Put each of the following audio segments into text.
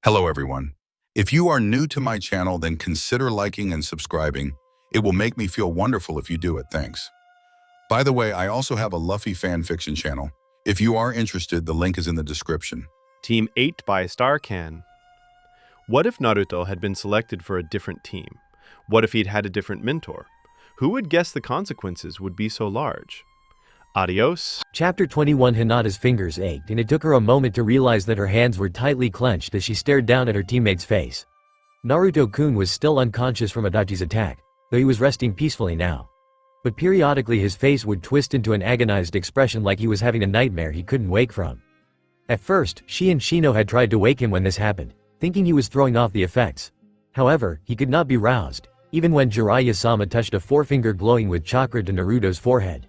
Hello everyone. If you are new to my channel, then consider liking and subscribing. It will make me feel wonderful if you do it, thanks. By the way, I also have a Luffy fan fiction channel. If you are interested, the link is in the description. Team 8 by Starcan. What if Naruto had been selected for a different team? What if he'd had a different mentor? Who would guess the consequences would be so large? Adios. Chapter 21. Hinata's fingers ached, and it took her a moment to realize that her hands were tightly clenched as she stared down at her teammate's face. Naruto-kun was still unconscious from Itachi's attack, though he was resting peacefully now. But periodically his face would twist into an agonized expression like he was having a nightmare he couldn't wake from. At first, she and Shino had tried to wake him when this happened, thinking he was throwing off the effects. However, he could not be roused, even when Jiraiya-sama touched a forefinger glowing with chakra to Naruto's forehead.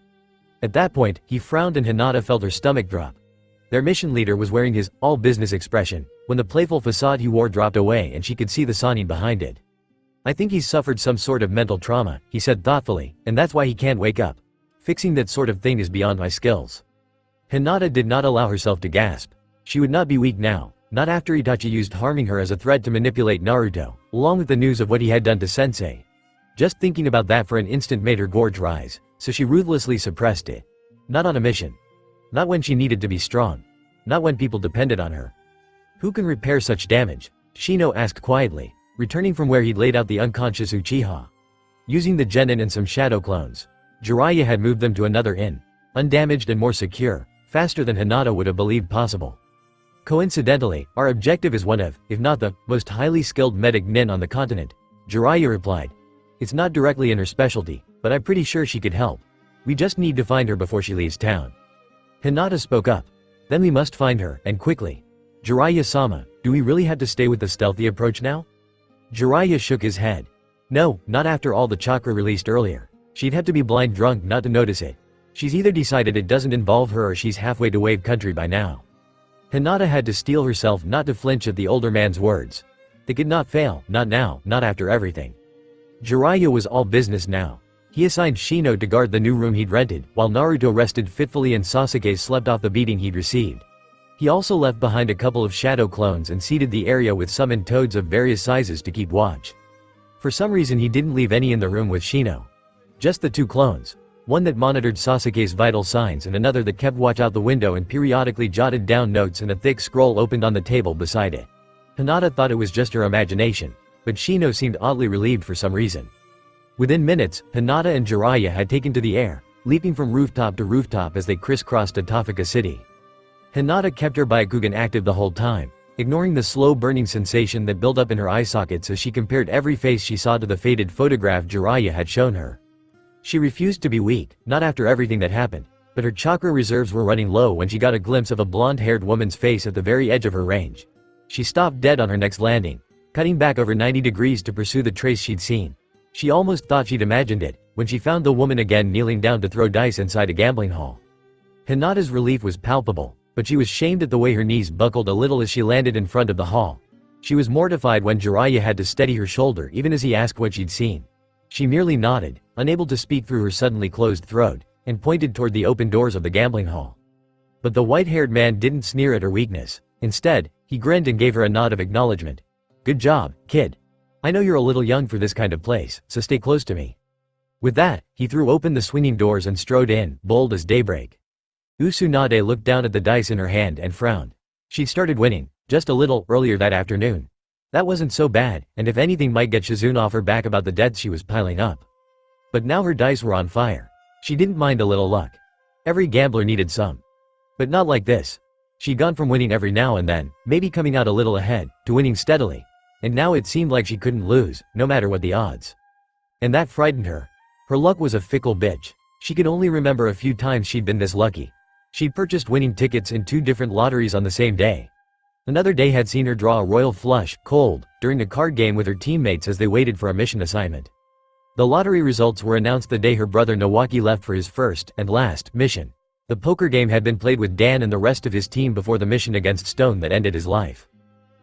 At that point, he frowned and Hinata felt her stomach drop. Their mission leader was wearing his all-business expression, when the playful facade he wore dropped away and she could see the Sannin behind it. "I think he's suffered some sort of mental trauma," he said thoughtfully, "and that's why he can't wake up. Fixing that sort of thing is beyond my skills." Hinata did not allow herself to gasp. She would not be weak now, not after Itachi used harming her as a threat to manipulate Naruto, along with the news of what he had done to Sensei. Just thinking about that for an instant made her gorge rise, so she ruthlessly suppressed it. Not on a mission. Not when she needed to be strong. Not when people depended on her. "Who can repair such damage?" Shino asked quietly, returning from where he'd laid out the unconscious Uchiha. Using the genin and some shadow clones, Jiraiya had moved them to another inn, undamaged and more secure, faster than Hinata would have believed possible. "Coincidentally, our objective is one of, if not the, most highly skilled medic nin on the continent," Jiraiya replied. "It's not directly in her specialty, but I'm pretty sure she could help. We just need to find her before she leaves town." Hinata spoke up. "Then we must find her, and quickly. Jiraiya-sama, do we really have to stay with the stealthy approach now?" Jiraiya shook his head. "No, not after all the chakra released earlier. She'd have to be blind drunk not to notice it. She's either decided it doesn't involve her or she's halfway to Wave Country by now." Hinata had to steel herself not to flinch at the older man's words. They could not fail, not now, not after everything. Jiraiya was all business now. He assigned Shino to guard the new room he'd rented, while Naruto rested fitfully and Sasuke slept off the beating he'd received. He also left behind a couple of shadow clones and seeded the area with summoned toads of various sizes to keep watch. For some reason he didn't leave any in the room with Shino. Just the two clones. One that monitored Sasuke's vital signs and another that kept watch out the window and periodically jotted down notes, and a thick scroll opened on the table beside it. Hinata thought it was just her imagination, but Shino seemed oddly relieved for some reason. Within minutes, Hinata and Jiraiya had taken to the air, leaping from rooftop to rooftop as they crisscrossed Atafika City. Hinata kept her Byakugan active the whole time, ignoring the slow burning sensation that built up in her eye sockets as she compared every face she saw to the faded photograph Jiraiya had shown her. She refused to be weak, not after everything that happened, but her chakra reserves were running low when she got a glimpse of a blonde-haired woman's face at the very edge of her range. She stopped dead on her next landing, cutting back over 90 degrees to pursue the trace she'd seen. She almost thought she'd imagined it, when she found the woman again kneeling down to throw dice inside a gambling hall. Hinata's relief was palpable, but she was shamed at the way her knees buckled a little as she landed in front of the hall. She was mortified when Jiraiya had to steady her shoulder even as he asked what she'd seen. She merely nodded, unable to speak through her suddenly closed throat, and pointed toward the open doors of the gambling hall. But the white-haired man didn't sneer at her weakness. Instead, he grinned and gave her a nod of acknowledgement. "Good job, kid. I know you're a little young for this kind of place, so stay close to me." With that, he threw open the swinging doors and strode in, bold as daybreak. Tsunade looked down at the dice in her hand and frowned. She'd started winning, just a little, earlier that afternoon. That wasn't so bad, and if anything might get Shizune off her back about the debts she was piling up. But now her dice were on fire. She didn't mind a little luck. Every gambler needed some. But not like this. She'd gone from winning every now and then, maybe coming out a little ahead, to winning steadily. And now it seemed like she couldn't lose, no matter what the odds. And that frightened her. Her luck was a fickle bitch. She could only remember a few times she'd been this lucky. She'd purchased winning tickets in 2 different lotteries on the same day. Another day had seen her draw a royal flush, cold, during a card game with her teammates as they waited for a mission assignment. The lottery results were announced the day her brother Nawaki left for his first, and last, mission. The poker game had been played with Dan and the rest of his team before the mission against Stone that ended his life.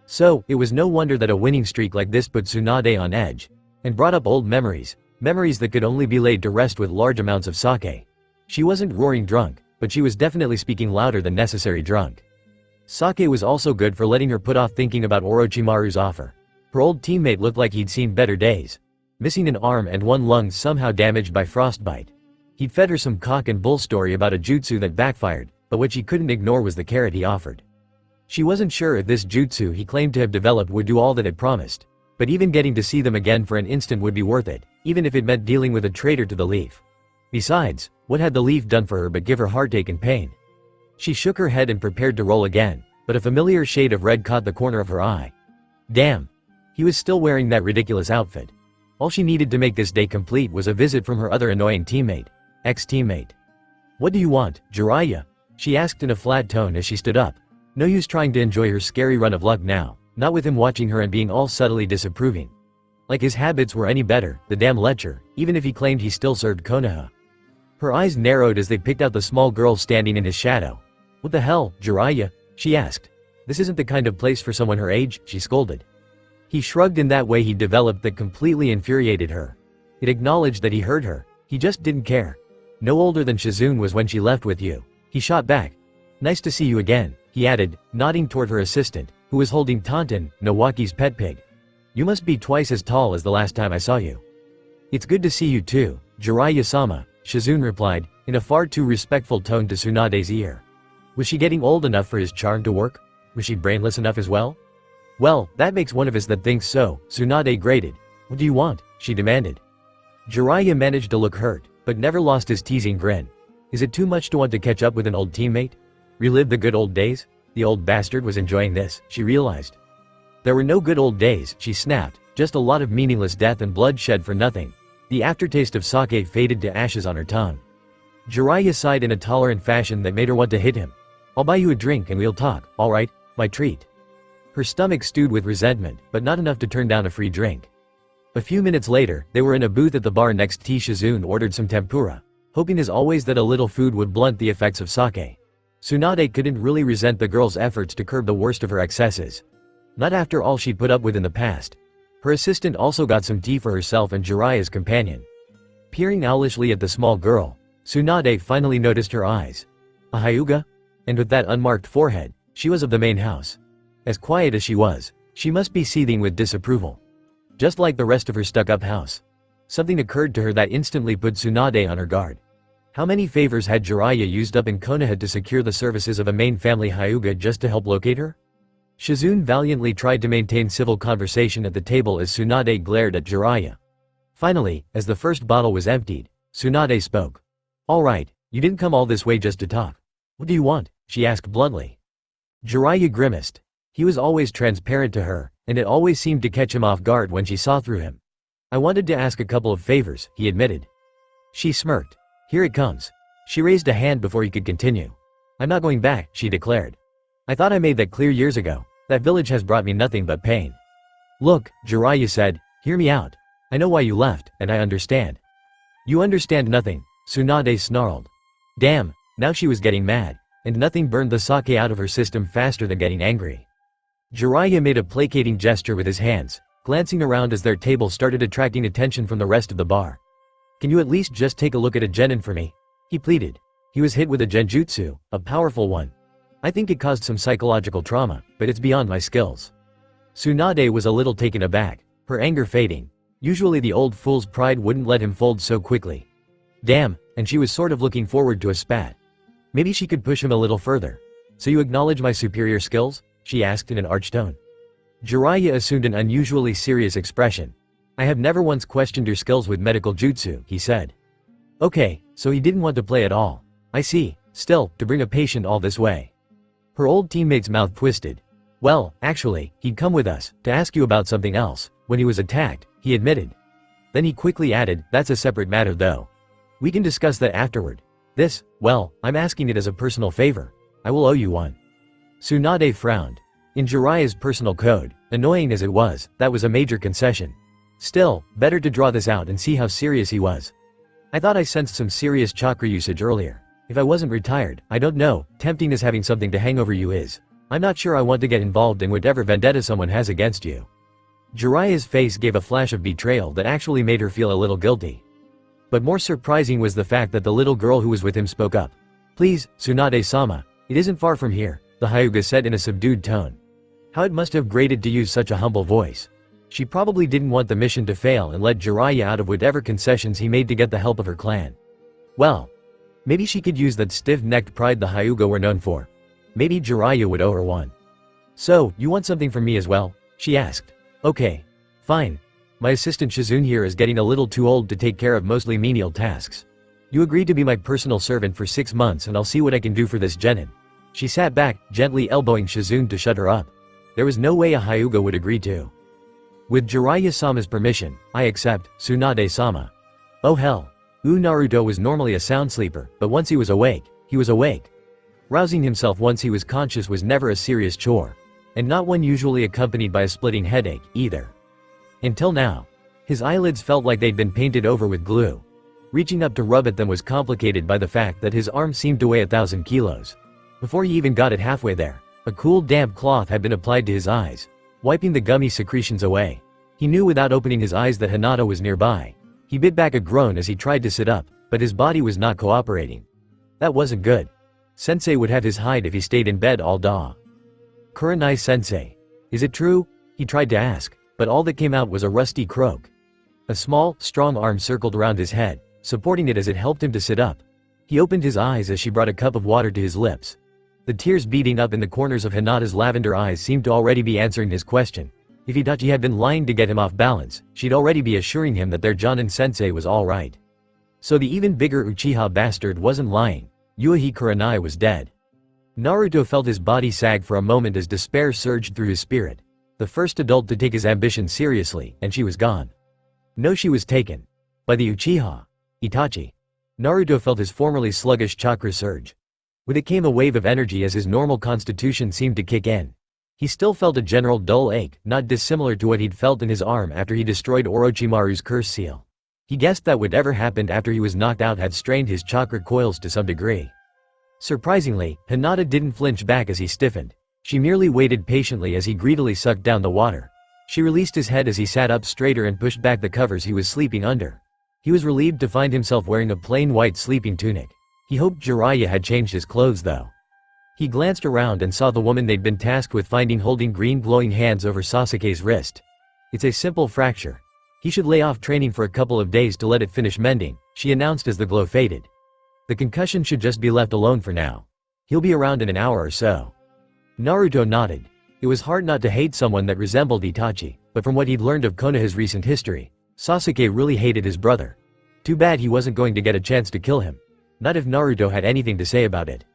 So, it was no wonder that a winning streak like this put Tsunade on edge, and brought up old memories, memories that could only be laid to rest with large amounts of sake. She wasn't roaring drunk, but she was definitely speaking louder than necessary drunk. Sake was also good for letting her put off thinking about Orochimaru's offer. Her old teammate looked like he'd seen better days. Missing an arm and one lung somehow damaged by frostbite. He'd fed her some cock and bull story about a jutsu that backfired, but what she couldn't ignore was the carrot he offered. She wasn't sure if this jutsu he claimed to have developed would do all that it promised. But even getting to see them again for an instant would be worth it, even if it meant dealing with a traitor to the leaf. Besides, what had the leaf done for her but give her heartache and pain? She shook her head and prepared to roll again, but a familiar shade of red caught the corner of her eye. Damn! He was still wearing that ridiculous outfit. All she needed to make this day complete was a visit from her other annoying teammate. Ex-teammate. "What do you want, Jiraiya?" she asked in a flat tone as she stood up. No use trying to enjoy her scary run of luck now, not with him watching her and being all subtly disapproving. Like his habits were any better, the damn lecher, even if he claimed he still served Konoha. Her eyes narrowed as they picked out the small girl standing in his shadow. "What the hell, Jiraiya?" she asked. "This isn't the kind of place for someone her age," she scolded. He shrugged in that way he developed that completely infuriated her. It acknowledged that he heard her, he just didn't care. "No older than Shizune was when she left with you," he shot back. "Nice to see you again," he added, nodding toward her assistant, who was holding Taunton, Nawaki's pet pig. "You must be twice as tall as the last time I saw you." "It's good to see you too, Jiraiya-sama," Shizune replied, in a far too respectful tone to Tsunade's ear. Was she getting old enough for his charm to work? Was she brainless enough as well? "Well, that makes one of us that thinks so," Tsunade grated. "What do you want?" she demanded. Jiraiya managed to look hurt, but never lost his teasing grin. Is it too much to want to catch up with an old teammate? Relive the good old days? The old bastard was enjoying this, she realized. There were no good old days, she snapped, just a lot of meaningless death and bloodshed for nothing. The aftertaste of sake faded to ashes on her tongue. Jiraiya sighed in a tolerant fashion that made her want to hit him. "I'll buy you a drink and we'll talk, alright? My treat." Her stomach stewed with resentment, but not enough to turn down a free drink. A few minutes later, they were in a booth at the bar next to Shizune ordered some tempura, hoping as always that a little food would blunt the effects of sake. Tsunade couldn't really resent the girl's efforts to curb the worst of her excesses. Not after all she'd put up with in the past. Her assistant also got some tea for herself and Jiraiya's companion. Peering owlishly at the small girl, Tsunade finally noticed her eyes. A hyuga? And with that unmarked forehead, she was of the main house. As quiet as she was, she must be seething with disapproval. Just like the rest of her stuck-up house. Something occurred to her that instantly put Tsunade on her guard. How many favors had Jiraiya used up in Konoha to secure the services of a main family hyuga just to help locate her? Shizune valiantly tried to maintain civil conversation at the table as Tsunade glared at Jiraiya. Finally, as the first bottle was emptied, Tsunade spoke. "Alright, you didn't come all this way just to talk. What do you want?" she asked bluntly. Jiraiya grimaced. He was always transparent to her, and it always seemed to catch him off guard when she saw through him. "I wanted to ask a couple of favors," he admitted. She smirked. "Here it comes." She raised a hand before he could continue. "I'm not going back," she declared. "I thought I made that clear years ago. That village has brought me nothing but pain." "Look," Jiraiya said, "hear me out. I know why you left, and I understand." "You understand nothing," Tsunade snarled. Damn, now she was getting mad, and nothing burned the sake out of her system faster than getting angry. Jiraiya made a placating gesture with his hands, glancing around as their table started attracting attention from the rest of the bar. "Can you at least just take a look at a genin for me?" he pleaded. He was hit with a genjutsu, a powerful one. "I think it caused some psychological trauma, but it's beyond my skills." Tsunade was a little taken aback, her anger fading. Usually the old fool's pride wouldn't let him fold so quickly. Damn, and she was sort of looking forward to a spat. Maybe she could push him a little further. "So you acknowledge my superior skills?" she asked in an arch tone. Jiraiya assumed an unusually serious expression. "I have never once questioned your skills with medical jutsu," he said. Okay, so he didn't want to play at all. I see. Still, to bring a patient all this way. Her old teammate's mouth twisted. "Well, actually, he'd come with us, to ask you about something else, when he was attacked," he admitted. Then he quickly added, "That's a separate matter though. We can discuss that afterward. This, well, I'm asking it as a personal favor. I will owe you one." Tsunade frowned. In Jiraiya's personal code, annoying as it was, that was a major concession. Still, better to draw this out and see how serious he was. "I thought I sensed some serious chakra usage earlier. If I wasn't retired, I don't know, tempting as having something to hang over you is. I'm not sure I want to get involved in whatever vendetta someone has against you." Jiraiya's face gave a flash of betrayal that actually made her feel a little guilty. But more surprising was the fact that the little girl who was with him spoke up. "Please, Tsunade-sama, it isn't far from here. The the Hyuga said in a subdued tone. How it must have grated to use such a humble voice. She probably didn't want the mission to fail and let Jiraiya out of whatever concessions he made to get the help of her clan. Well, maybe she could use that stiff-necked pride the Hyuga were known for. Maybe Jiraiya would owe her one. So, you want something from me as well? She asked. Okay. Fine. My assistant Shizune here is getting a little too old to take care of mostly menial tasks. You agreed to be my personal servant for 6 months and I'll see what I can do for this genin. She sat back, gently elbowing Shizune to shut her up. There was no way a Hyuga would agree to. With Jiraiya-sama's permission, I accept, Tsunade-sama. Oh hell. Naruto was normally a sound sleeper, but once he was awake, he was awake. Rousing himself once he was conscious was never a serious chore. And not one usually accompanied by a splitting headache, either. Until now. His eyelids felt like they'd been painted over with glue. Reaching up to rub at them was complicated by the fact that his arm seemed to weigh 1,000 kilos. Before he even got it halfway there, a cool damp cloth had been applied to his eyes, wiping the gummy secretions away. He knew without opening his eyes that Hinata was nearby. He bit back a groan as he tried to sit up, but his body was not cooperating. That wasn't good. Sensei would have his hide if he stayed in bed all day. Kuranai-sensei. Is it true? He tried to ask, but all that came out was a rusty croak. A small, strong arm circled around his head, supporting it as it helped him to sit up. He opened his eyes as she brought a cup of water to his lips. The tears beating up in the corners of Hinata's lavender eyes seemed to already be answering his question. If Itachi had been lying to get him off balance, she'd already be assuring him that their Jonin-sensei was alright. So the even bigger Uchiha bastard wasn't lying. Yuichi Kuranai was dead. Naruto felt his body sag for a moment as despair surged through his spirit. The first adult to take his ambition seriously, and she was gone. No, she was taken. By the Uchiha. Itachi. Naruto felt his formerly sluggish chakra surge. With it came a wave of energy as his normal constitution seemed to kick in. He still felt a general dull ache, not dissimilar to what he'd felt in his arm after he destroyed Orochimaru's curse seal. He guessed that whatever happened after he was knocked out had strained his chakra coils to some degree. Surprisingly, Hinata didn't flinch back as he stiffened. She merely waited patiently as he greedily sucked down the water. She released his head as he sat up straighter and pushed back the covers he was sleeping under. He was relieved to find himself wearing a plain white sleeping tunic. He hoped Jiraiya had changed his clothes though. He glanced around and saw the woman they'd been tasked with finding holding green glowing hands over Sasuke's wrist. It's a simple fracture. He should lay off training for a couple of days to let it finish mending, she announced as the glow faded. The concussion should just be left alone for now. He'll be around in an hour or so. Naruto nodded. It was hard not to hate someone that resembled Itachi, but from what he'd learned of Konoha's recent history, Sasuke really hated his brother. Too bad he wasn't going to get a chance to kill him. Not if Naruto had anything to say about it.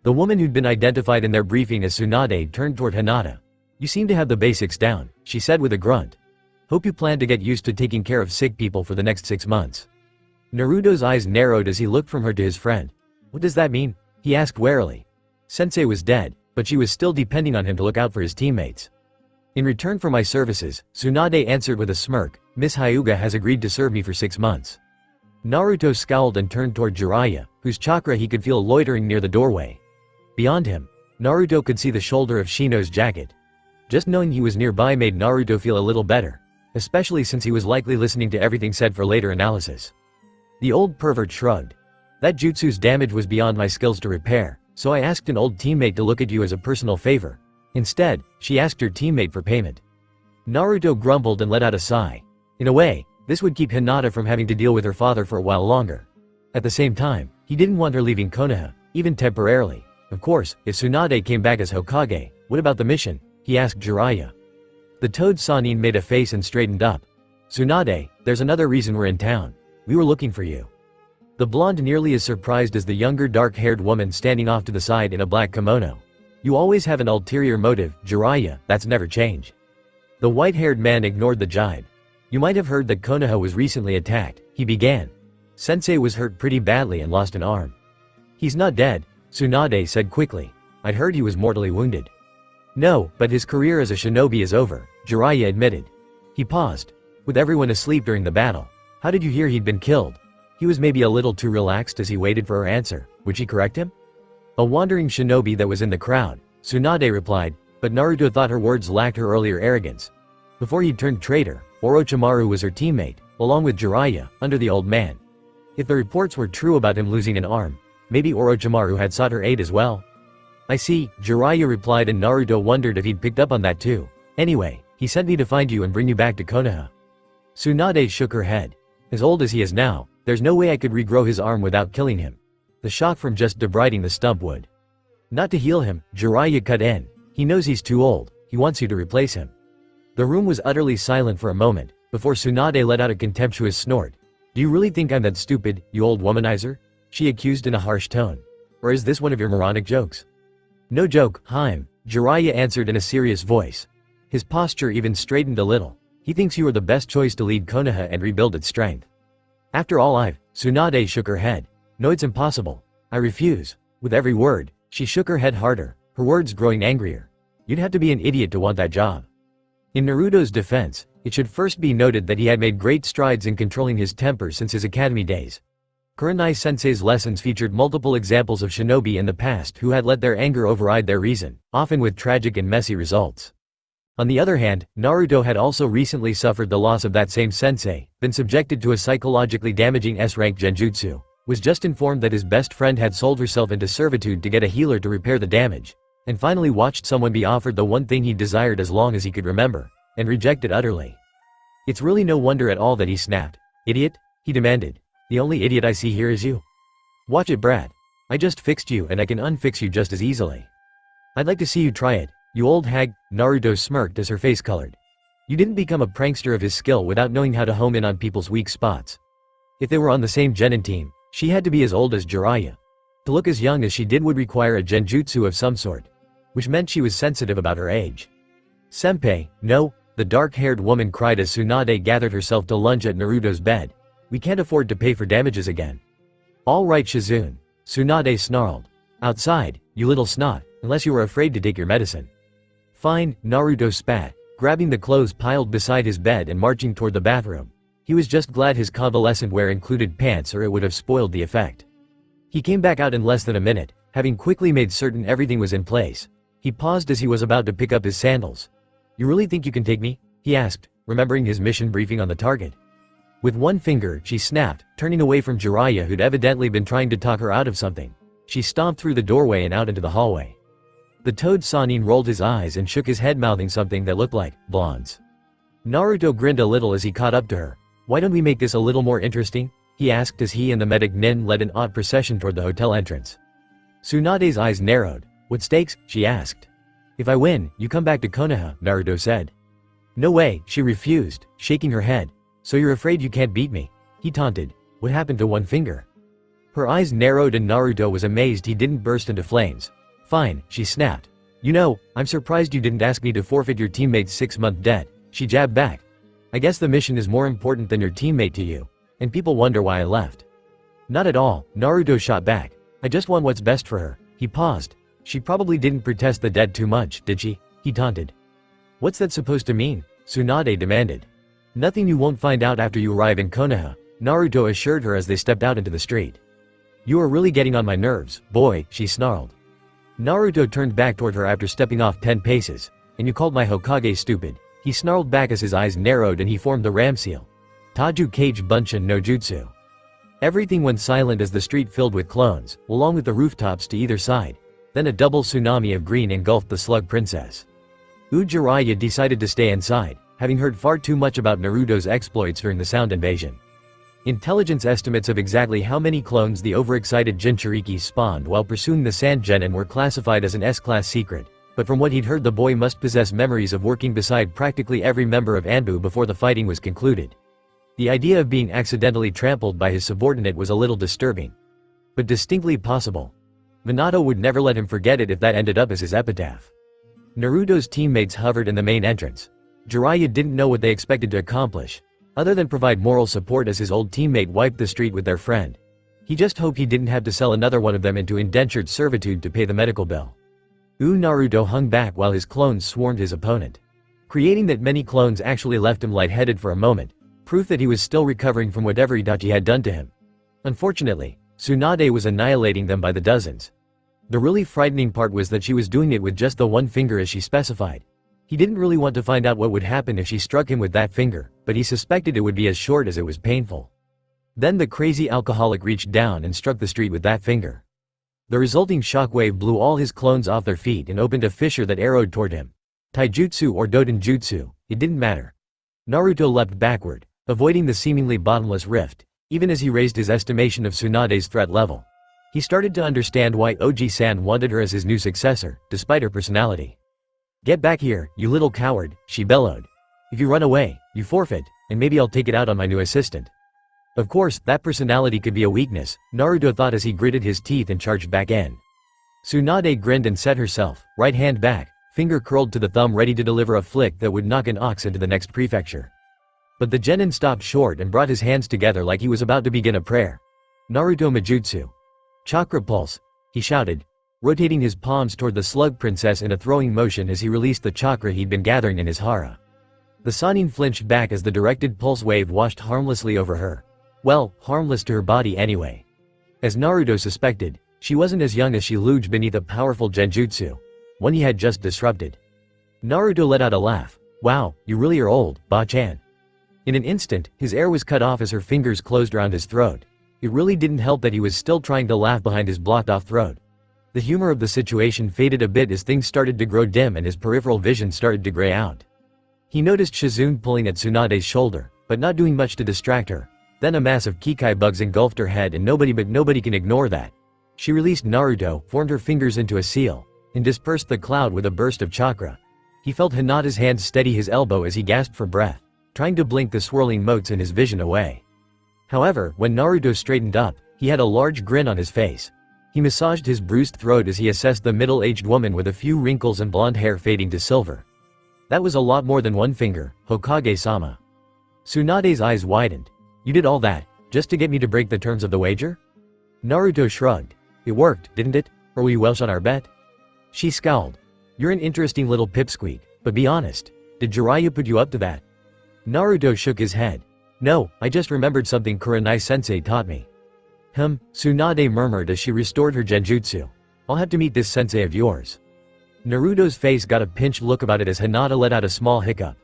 The woman who'd been identified in their briefing as Tsunade turned toward Hinata. You seem to have the basics down, she said with a grunt. Hope you plan to get used to taking care of sick people for the next 6 months. Naruto's eyes narrowed as he looked from her to his friend. What does that mean? He asked warily. Sensei was dead, but she was still depending on him to look out for his teammates. In return for my services, Tsunade answered with a smirk, Miss Hyuga has agreed to serve me for 6 months. Naruto scowled and turned toward Jiraiya, whose chakra he could feel loitering near the doorway. Beyond him, Naruto could see the shoulder of Shino's jacket. Just knowing he was nearby made Naruto feel a little better, especially since he was likely listening to everything said for later analysis. The old pervert shrugged. That jutsu's damage was beyond my skills to repair, so I asked an old teammate to look at you as a personal favor. Instead, she asked her teammate for payment. Naruto grumbled and let out a sigh. In a way, this would keep Hinata from having to deal with her father for a while longer. At the same time, he didn't want her leaving Konoha, even temporarily. Of course, if Tsunade came back as Hokage, what about the mission? He asked Jiraiya. The Toad Sanin made a face and straightened up. Tsunade, there's another reason we're in town. We were looking for you. The blonde nearly as surprised as the younger dark-haired woman standing off to the side in a black kimono. You always have an ulterior motive, Jiraiya, that's never changed. The white-haired man ignored the jibe. You might have heard that Konoha was recently attacked, he began. Sensei was hurt pretty badly and lost an arm. He's not dead, Tsunade said quickly. I'd heard he was mortally wounded. No, but his career as a shinobi is over, Jiraiya admitted. He paused. With everyone asleep during the battle, how did you hear he'd been killed? He was maybe a little too relaxed as he waited for her answer. Would she correct him? A wandering shinobi that was in the crowd, Tsunade replied, but Naruto thought her words lacked her earlier arrogance. Before he'd turned traitor, Orochimaru was her teammate, along with Jiraiya, under the old man. If the reports were true about him losing an arm, maybe Orochimaru had sought her aid as well. I see, Jiraiya replied, and Naruto wondered if he'd picked up on that too. Anyway, he sent me to find you and bring you back to Konoha. Tsunade shook her head. As old as he is now, there's no way I could regrow his arm without killing him. The shock from just debriding the stump would. Not to heal him, Jiraiya cut in. He knows he's too old, he wants you to replace him. The room was utterly silent for a moment, before Tsunade let out a contemptuous snort. Do you really think I'm that stupid, you old womanizer? She accused in a harsh tone. Or is this one of your moronic jokes? No joke, Haim, Jiraiya answered in a serious voice. His posture even straightened a little. He thinks you are the best choice to lead Konoha and rebuild its strength. After all Tsunade shook her head. No, it's impossible. I refuse. With every word, she shook her head harder, her words growing angrier. You'd have to be an idiot to want that job. In Naruto's defense, it should first be noted that he had made great strides in controlling his temper since his academy days. Kurenai-sensei's lessons featured multiple examples of shinobi in the past who had let their anger override their reason, often with tragic and messy results. On the other hand, Naruto had also recently suffered the loss of that same sensei, been subjected to a psychologically damaging S-rank genjutsu, was just informed that his best friend had sold herself into servitude to get a healer to repair the damage, and finally watched someone be offered the one thing he desired as long as he could remember, and reject it utterly. It's really no wonder at all that he snapped. Idiot? He demanded. The only idiot I see here is you. Watch it, brat. I just fixed you and I can unfix you just as easily. I'd like to see you try it, you old hag. Naruto smirked as her face colored. You didn't become a prankster of his skill without knowing how to home in on people's weak spots. If they were on the same genin team, she had to be as old as Jiraiya. To look as young as she did would require a genjutsu of some sort, which meant she was sensitive about her age. Senpai, no, the dark-haired woman cried as Tsunade gathered herself to lunge at Naruto's bed. We can't afford to pay for damages again. All right, Shizune. Tsunade snarled. Outside, you little snot, unless you were afraid to take your medicine. Fine, Naruto spat, grabbing the clothes piled beside his bed and marching toward the bathroom. He was just glad his convalescent wear included pants or it would have spoiled the effect. He came back out in less than a minute, having quickly made certain everything was in place. He paused as he was about to pick up his sandals. You really think you can take me? He asked, remembering his mission briefing on the target. With one finger, she snapped, turning away from Jiraiya who'd evidently been trying to talk her out of something. She stomped through the doorway and out into the hallway. The toad Sanin rolled his eyes and shook his head, mouthing something that looked like blondes. Naruto grinned a little as he caught up to her. Why don't we make this a little more interesting? He asked as he and the medic Nin led an odd procession toward the hotel entrance. Tsunade's eyes narrowed. What stakes? She asked. If I win, you come back to Konoha, Naruto said. No way, she refused, shaking her head. So you're afraid you can't beat me? He taunted. What happened to one finger? Her eyes narrowed and Naruto was amazed he didn't burst into flames. Fine, she snapped. You know, I'm surprised you didn't ask me to forfeit your teammate's 6-month debt, she jabbed back. I guess the mission is more important than your teammate to you, and people wonder why I left. Not at all, Naruto shot back. I just want what's best for her. He paused. She probably didn't protest the debt too much, did she? He taunted. What's that supposed to mean? Tsunade demanded. Nothing you won't find out after you arrive in Konoha, Naruto assured her as they stepped out into the street. You are really getting on my nerves, boy, she snarled. Naruto turned back toward her after stepping off 10 paces. And you called my Hokage stupid. He snarled back as his eyes narrowed and he formed the ram seal. Taju Kage Bunshin no Jutsu. Everything went silent as the street filled with clones, along with the rooftops to either side. Then a double tsunami of green engulfed the slug princess. Jiraiya decided to stay inside, having heard far too much about Naruto's exploits during the sound invasion. Intelligence estimates of exactly how many clones the overexcited jinchuriki spawned while pursuing the sand genin were classified as an S-class secret, but from what he'd heard the boy must possess memories of working beside practically every member of Anbu before the fighting was concluded. The idea of being accidentally trampled by his subordinate was a little disturbing, but distinctly possible. Minato would never let him forget it if that ended up as his epitaph. Naruto's teammates hovered in the main entrance. Jiraiya didn't know what they expected to accomplish, other than provide moral support as his old teammate wiped the street with their friend. He just hoped he didn't have to sell another one of them into indentured servitude to pay the medical bill. Naruto hung back while his clones swarmed his opponent. Creating that many clones actually left him lightheaded for a moment, proof that he was still recovering from whatever Itachi had done to him. Unfortunately, Tsunade was annihilating them by the dozens. The really frightening part was that she was doing it with just the one finger as she specified. He didn't really want to find out what would happen if she struck him with that finger, but he suspected it would be as short as it was painful. Then the crazy alcoholic reached down and struck the street with that finger. The resulting shockwave blew all his clones off their feet and opened a fissure that arrowed toward him. Taijutsu or Dodenjutsu, it didn't matter. Naruto leapt backward, avoiding the seemingly bottomless rift, even as he raised his estimation of Tsunade's threat level. He started to understand why Oji-san wanted her as his new successor, despite her personality. "Get back here, you little coward," she bellowed. "If you run away, you forfeit, and maybe I'll take it out on my new assistant." Of course, that personality could be a weakness, Naruto thought as he gritted his teeth and charged back in. Tsunade grinned and set herself, right hand back, finger curled to the thumb ready to deliver a flick that would knock an ox into the next prefecture. But the genin stopped short and brought his hands together like he was about to begin a prayer. "Naruto Majutsu. Chakra pulse," he shouted, rotating his palms toward the slug princess in a throwing motion as he released the chakra he'd been gathering in his hara. The Sannin flinched back as the directed pulse wave washed harmlessly over her. Well, harmless to her body anyway. As Naruto suspected, she wasn't as young as she luged beneath a powerful genjutsu, one he had just disrupted. Naruto let out a laugh. "Wow, you really are old, Ba-chan." In an instant, his air was cut off as her fingers closed around his throat. It really didn't help that he was still trying to laugh behind his blocked-off throat. The humor of the situation faded a bit as things started to grow dim and his peripheral vision started to gray out. He noticed Shizune pulling at Tsunade's shoulder, but not doing much to distract her. Then a mass of Kikai bugs engulfed her head and nobody can ignore that. She released Naruto, formed her fingers into a seal, and dispersed the cloud with a burst of chakra. He felt Hinata's hands steady his elbow as he gasped for breath, trying to blink the swirling motes in his vision away. However, when Naruto straightened up, he had a large grin on his face. He massaged his bruised throat as he assessed the middle-aged woman with a few wrinkles and blonde hair fading to silver. That was a lot more than one finger, Hokage-sama. Tsunade's eyes widened. "You did all that, just to get me to break the terms of the wager?" Naruto shrugged. "It worked, didn't it? Or will you Welsh on our bet?" She scowled. "You're an interesting little pipsqueak, but be honest. Did Jiraiya put you up to that?" Naruto shook his head. "No, I just remembered something Kurenai-sensei taught me." Tsunade murmured as she restored her genjutsu. "I'll have to meet this sensei of yours." Naruto's face got a pinched look about it as Hinata let out a small hiccup.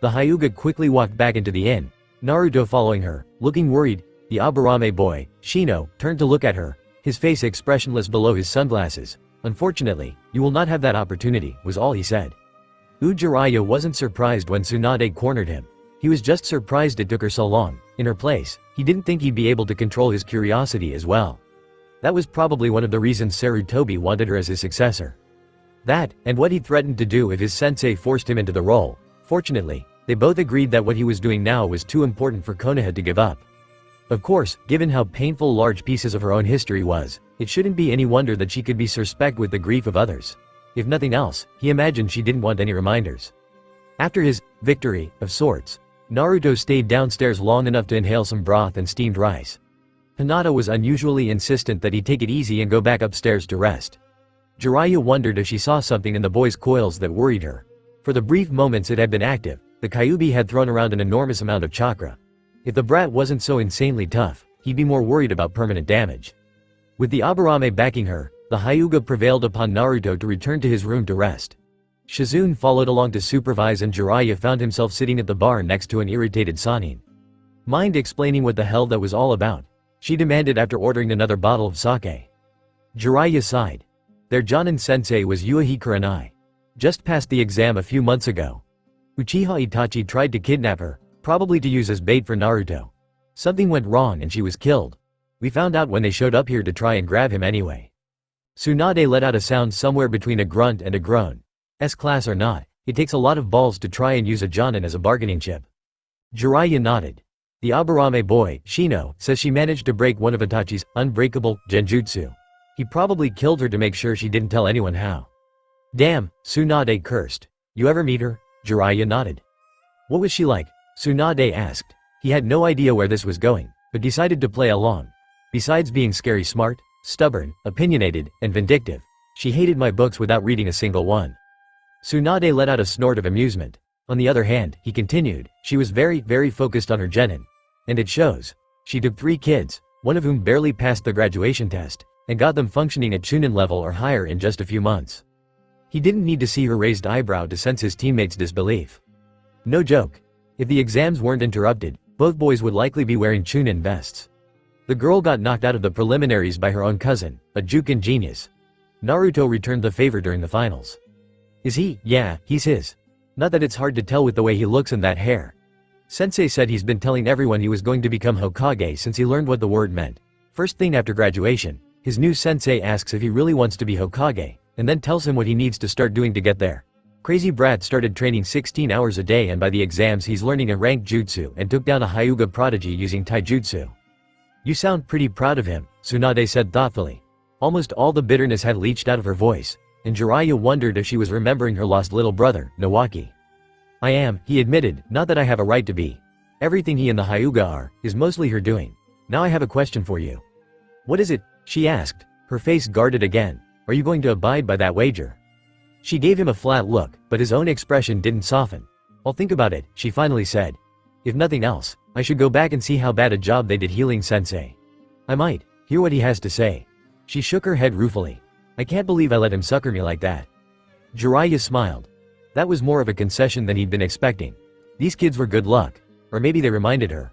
The Hyuga quickly walked back into the inn, Naruto following her, looking worried. The Aburame boy, Shino, turned to look at her, his face expressionless below his sunglasses. "Unfortunately, you will not have that opportunity," was all he said. Jiraiya wasn't surprised when Tsunade cornered him. He was just surprised it took her so long. In her place, he didn't think he'd be able to control his curiosity as well. That was probably one of the reasons Sarutobi wanted her as his successor. That, and what he threatened to do if his sensei forced him into the role. Fortunately, they both agreed that what he was doing now was too important for Konoha to give up. Of course, given how painful large pieces of her own history was, it shouldn't be any wonder that she could be suspect with the grief of others. If nothing else, he imagined she didn't want any reminders. After his victory, of sorts, Naruto stayed downstairs long enough to inhale some broth and steamed rice. Hinata was unusually insistent that he take it easy and go back upstairs to rest. Jiraiya wondered if she saw something in the boy's coils that worried her. For the brief moments it had been active, the Kyuubi had thrown around an enormous amount of chakra. If the brat wasn't so insanely tough, he'd be more worried about permanent damage. With the Aburame backing her, the Hyuga prevailed upon Naruto to return to his room to rest. Shizune followed along to supervise and Jiraiya found himself sitting at the bar next to an irritated Sannin. "Mind explaining what the hell that was all about?" she demanded after ordering another bottle of sake. Jiraiya sighed. Their Jonin sensei was Uchiha Kurenai. Just passed the exam a few months ago. Uchiha Itachi tried to kidnap her, probably to use as bait for Naruto. Something went wrong and she was killed. We found out when they showed up here to try and grab him anyway. Tsunade let out a sound somewhere between a grunt and a groan. S-class or not, it takes a lot of balls to try and use a Jonin as a bargaining chip. Jiraiya nodded. The Aburame boy, Shino, says she managed to break one of Itachi's unbreakable genjutsu. He probably killed her to make sure she didn't tell anyone how. Damn, Tsunade cursed. You ever meet her? Jiraiya nodded. What was she like? Tsunade asked. He had no idea where this was going, but decided to play along. Besides being scary smart, stubborn, opinionated, and vindictive, she hated my books without reading a single one. Tsunade let out a snort of amusement. On the other hand, he continued, she was very focused on her genin. And it shows. She took 3 kids, one of whom barely passed the graduation test, and got them functioning at Chunin level or higher in just a few months. He didn't need to see her raised eyebrow to sense his teammates' disbelief. No joke. If the exams weren't interrupted, both boys would likely be wearing Chunin vests. The girl got knocked out of the preliminaries by her own cousin, a Jukin genius. Naruto returned the favor during the finals. Is he? Yeah, he's his. Not that it's hard to tell with the way he looks and that hair. Sensei said he's been telling everyone he was going to become Hokage since he learned what the word meant. First thing after graduation, his new sensei asks if he really wants to be Hokage, and then tells him what he needs to start doing to get there. Crazy brat started training 16 hours a day, and by the exams he's learning a ranked jutsu and took down a Hyuga prodigy using taijutsu. You sound pretty proud of him, Tsunade said thoughtfully. Almost all the bitterness had leached out of her voice, and Jiraiya wondered if she was remembering her lost little brother, Nawaki. I am, he admitted, not that I have a right to be. Everything he and the Hyuga are, is mostly her doing. Now I have a question for you. What is it? She asked, her face guarded again. Are you going to abide by that wager? She gave him a flat look, but his own expression didn't soften. I'll think about it, she finally said. If nothing else, I should go back and see how bad a job they did healing Sensei. I might hear what he has to say. She shook her head ruefully. I can't believe I let him sucker me like that. Jiraiya smiled. That was more of a concession than he'd been expecting. These kids were good luck. Or maybe they reminded her.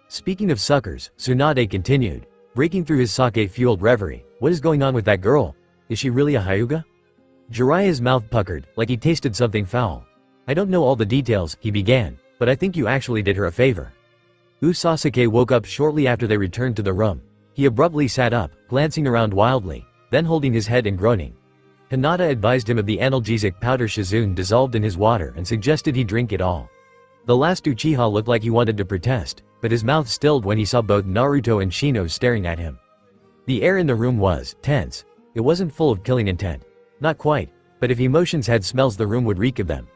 Speaking of suckers, Tsunade continued, breaking through his sake-fueled reverie. What is going on with that girl? Is she really a Hyuga? Jiraiya's mouth puckered, like he tasted something foul. I don't know all the details, he began, but I think you actually did her a favor. Sasuke woke up shortly after they returned to the room. He abruptly sat up, glancing around wildly, then holding his head and groaning. Hinata advised him of the analgesic powder Shizune dissolved in his water and suggested he drink it all. The last Uchiha looked like he wanted to protest, but his mouth stilled when he saw both Naruto and Shino staring at him. The air in the room was tense. It wasn't full of killing intent. Not quite, but if emotions had smells the room would reek of them.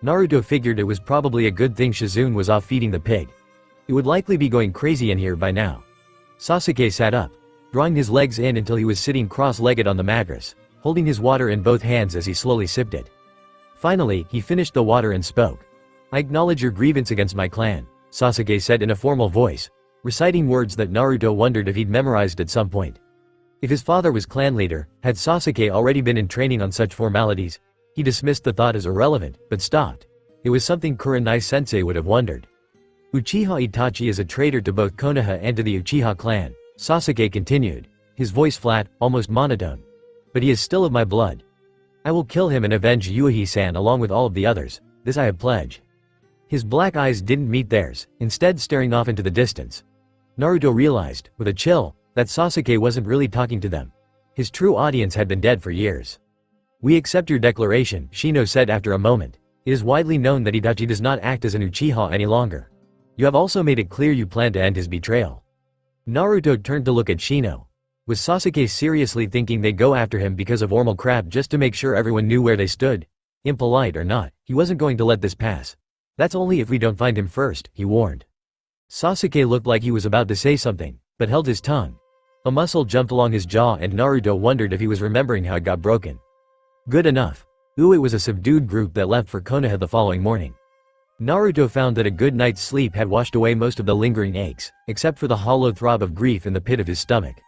Naruto figured it was probably a good thing Shizune was off feeding the pig. It would likely be going crazy in here by now. Sasuke sat up, drawing his legs in until he was sitting cross-legged on the mattress, holding his water in both hands as he slowly sipped it. Finally, he finished the water and spoke. I acknowledge your grievance against my clan, Sasuke said in a formal voice, reciting words that Naruto wondered if he'd memorized at some point. If his father was clan leader, had Sasuke already been in training on such formalities? He dismissed the thought as irrelevant, but stopped. It was something Kurenai-sensei would have wondered. Uchiha Itachi is a traitor to both Konoha and to the Uchiha clan, Sasuke continued, his voice flat, almost monotone. But he is still of my blood. I will kill him and avenge Yuhi-san along with all of the others, this I have pledged. His black eyes didn't meet theirs, instead staring off into the distance. Naruto realized, with a chill, that Sasuke wasn't really talking to them. His true audience had been dead for years. We accept your declaration, Shino said after a moment. It is widely known that Itachi does not act as an Uchiha any longer. You have also made it clear you plan to end his betrayal. Naruto turned to look at Shino. Was Sasuke seriously thinking they'd go after him because of normal crap just to make sure everyone knew where they stood? Impolite or not, he wasn't going to let this pass. That's only if we don't find him first, he warned. Sasuke looked like he was about to say something, but held his tongue. A muscle jumped along his jaw and Naruto wondered if he was remembering how it got broken. Good enough. It was a subdued group that left for Konoha the following morning. Naruto found that a good night's sleep had washed away most of the lingering aches, except for the hollow throb of grief in the pit of his stomach.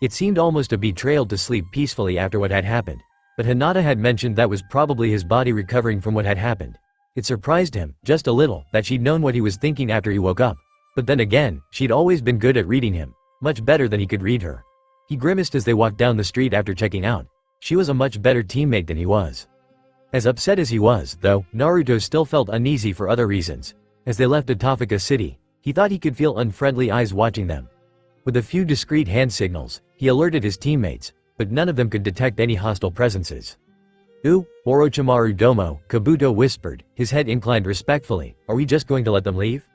It seemed almost a betrayal to sleep peacefully after what had happened, but Hinata had mentioned that was probably his body recovering from what had happened. It surprised him, just a little, that she'd known what he was thinking after he woke up. But then again, she'd always been good at reading him, much better than he could read her. He grimaced as they walked down the street after checking out. She was a much better teammate than he was. As upset as he was, though, Naruto still felt uneasy for other reasons. As they left Atofika City, he thought he could feel unfriendly eyes watching them. With a few discreet hand signals, he alerted his teammates, but none of them could detect any hostile presences. Orochimaru Domo, Kabuto whispered, his head inclined respectfully, are we just going to let them leave?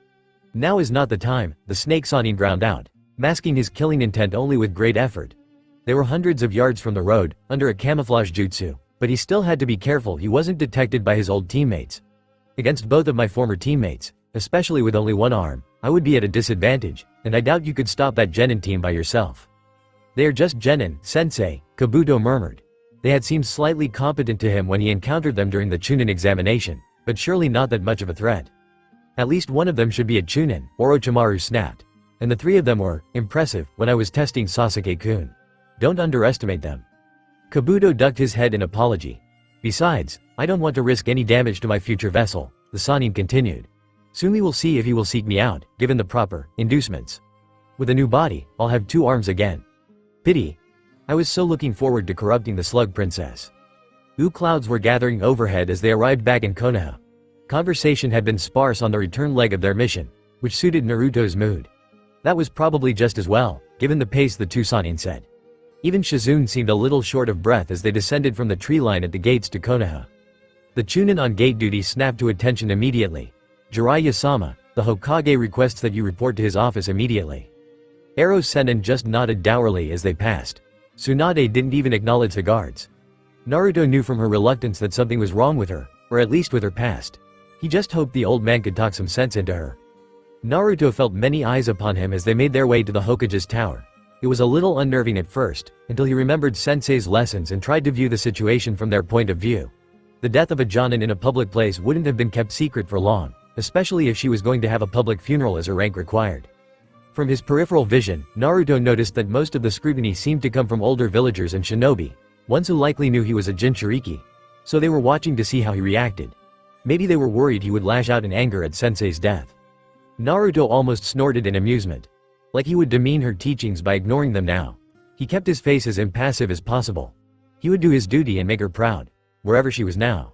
Now is not the time, the snake Sanin ground out, masking his killing intent only with great effort. They were hundreds of yards from the road, under a camouflage jutsu, but he still had to be careful he wasn't detected by his old teammates. Against both of my former teammates, especially with only one arm, I would be at a disadvantage, and I doubt you could stop that genin team by yourself. They are just genin, sensei, Kabuto murmured. They had seemed slightly competent to him when he encountered them during the Chunin examination, but surely not that much of a threat. At least one of them should be a Chunin, Orochimaru snapped. And the three of them were impressive when I was testing Sasuke-kun. Don't underestimate them. Kabuto ducked his head in apology. Besides, I don't want to risk any damage to my future vessel, the Sanin continued. Soon we will see if he will seek me out, given the proper inducements. With a new body, I'll have 2 arms again. Pity. I was so looking forward to corrupting the slug princess. Clouds were gathering overhead as they arrived back in Konoha. Conversation had been sparse on the return leg of their mission, which suited Naruto's mood. That was probably just as well, given the pace the 2 Sannin said. Even Shizune seemed a little short of breath as they descended from the tree line at the gates to Konoha. The Chunin on gate duty snapped to attention immediately. Jiraiya-sama, the Hokage requests that you report to his office immediately. Ero Sennin just nodded dourly as they passed. Tsunade didn't even acknowledge the guards. Naruto knew from her reluctance that something was wrong with her, or at least with her past. He just hoped the old man could talk some sense into her. Naruto felt many eyes upon him as they made their way to the Hokage's tower. It was a little unnerving at first, until he remembered Sensei's lessons and tried to view the situation from their point of view. The death of a Jonin in a public place wouldn't have been kept secret for long, especially if she was going to have a public funeral as her rank required. From his peripheral vision, Naruto noticed that most of the scrutiny seemed to come from older villagers and shinobi, ones who likely knew he was a jinchuriki. So they were watching to see how he reacted. Maybe they were worried he would lash out in anger at Sensei's death. Naruto almost snorted in amusement. Like he would demean her teachings by ignoring them now. He kept his face as impassive as possible. He would do his duty and make her proud, wherever she was now.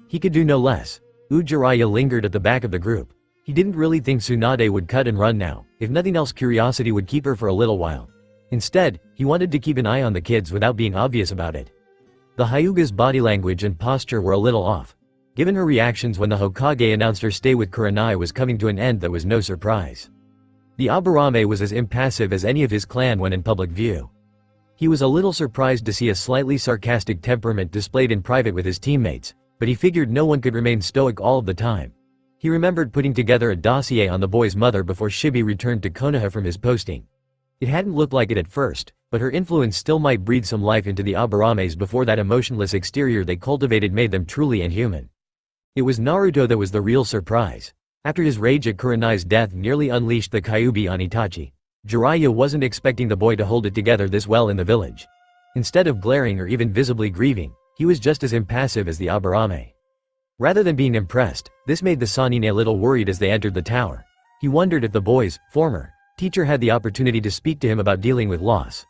He could do no less. Jiraiya lingered at the back of the group. He didn't really think Tsunade would cut and run now. If nothing else, curiosity would keep her for a little while. Instead, he wanted to keep an eye on the kids without being obvious about it. The Hyuga's body language and posture were a little off. Given her reactions when the Hokage announced her stay with Kuranai was coming to an end, that was no surprise. The Aburame was as impassive as any of his clan when in public view. He was a little surprised to see a slightly sarcastic temperament displayed in private with his teammates, but he figured no one could remain stoic all of the time. He remembered putting together a dossier on the boy's mother before Shibi returned to Konoha from his posting. It hadn't looked like it at first, but her influence still might breathe some life into the Aburames before that emotionless exterior they cultivated made them truly inhuman. It was Naruto that was the real surprise. After his rage at Kuranai's death nearly unleashed the Kyuubi on Itachi, Jiraiya wasn't expecting the boy to hold it together this well in the village. Instead of glaring or even visibly grieving, he was just as impassive as the Aburame. Rather than being impressed, this made the Sannin a little worried as they entered the tower. He wondered if the boy's former teacher had the opportunity to speak to him about dealing with loss.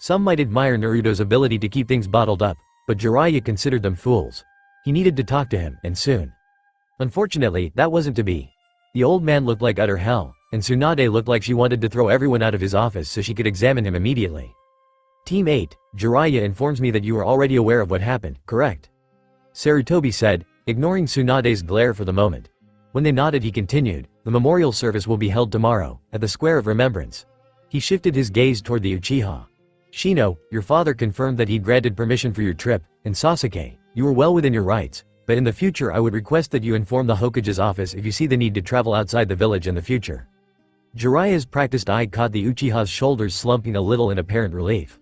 Some might admire Naruto's ability to keep things bottled up, but Jiraiya considered them fools. He needed to talk to him, and soon. Unfortunately, that wasn't to be. The old man looked like utter hell, and Tsunade looked like she wanted to throw everyone out of his office so she could examine him immediately. Team 8, Jiraiya informs me that you are already aware of what happened, correct? Sarutobi said, ignoring Tsunade's glare for the moment. When they nodded, he continued, the memorial service will be held tomorrow, at the Square of Remembrance. He shifted his gaze toward the Uchiha. Shino, your father confirmed that he'd granted permission for your trip, and Sasuke, you were well within your rights. But in the future I would request that you inform the Hokage's office if you see the need to travel outside the village in the future. Jiraiya's practiced eye caught the Uchiha's shoulders slumping a little in apparent relief.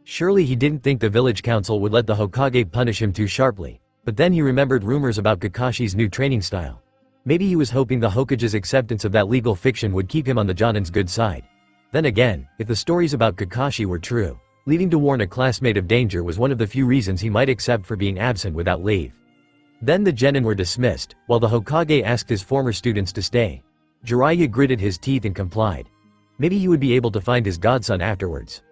Surely he didn't think the village council would let the Hokage punish him too sharply, but then he remembered rumors about Kakashi's new training style. Maybe he was hoping the Hokage's acceptance of that legal fiction would keep him on the Jonin's good side. Then again, if the stories about Kakashi were true, leaving to warn a classmate of danger was one of the few reasons he might accept for being absent without leave. Then the genin were dismissed, while the Hokage asked his former students to stay. Jiraiya gritted his teeth and complied. Maybe he would be able to find his godson afterwards.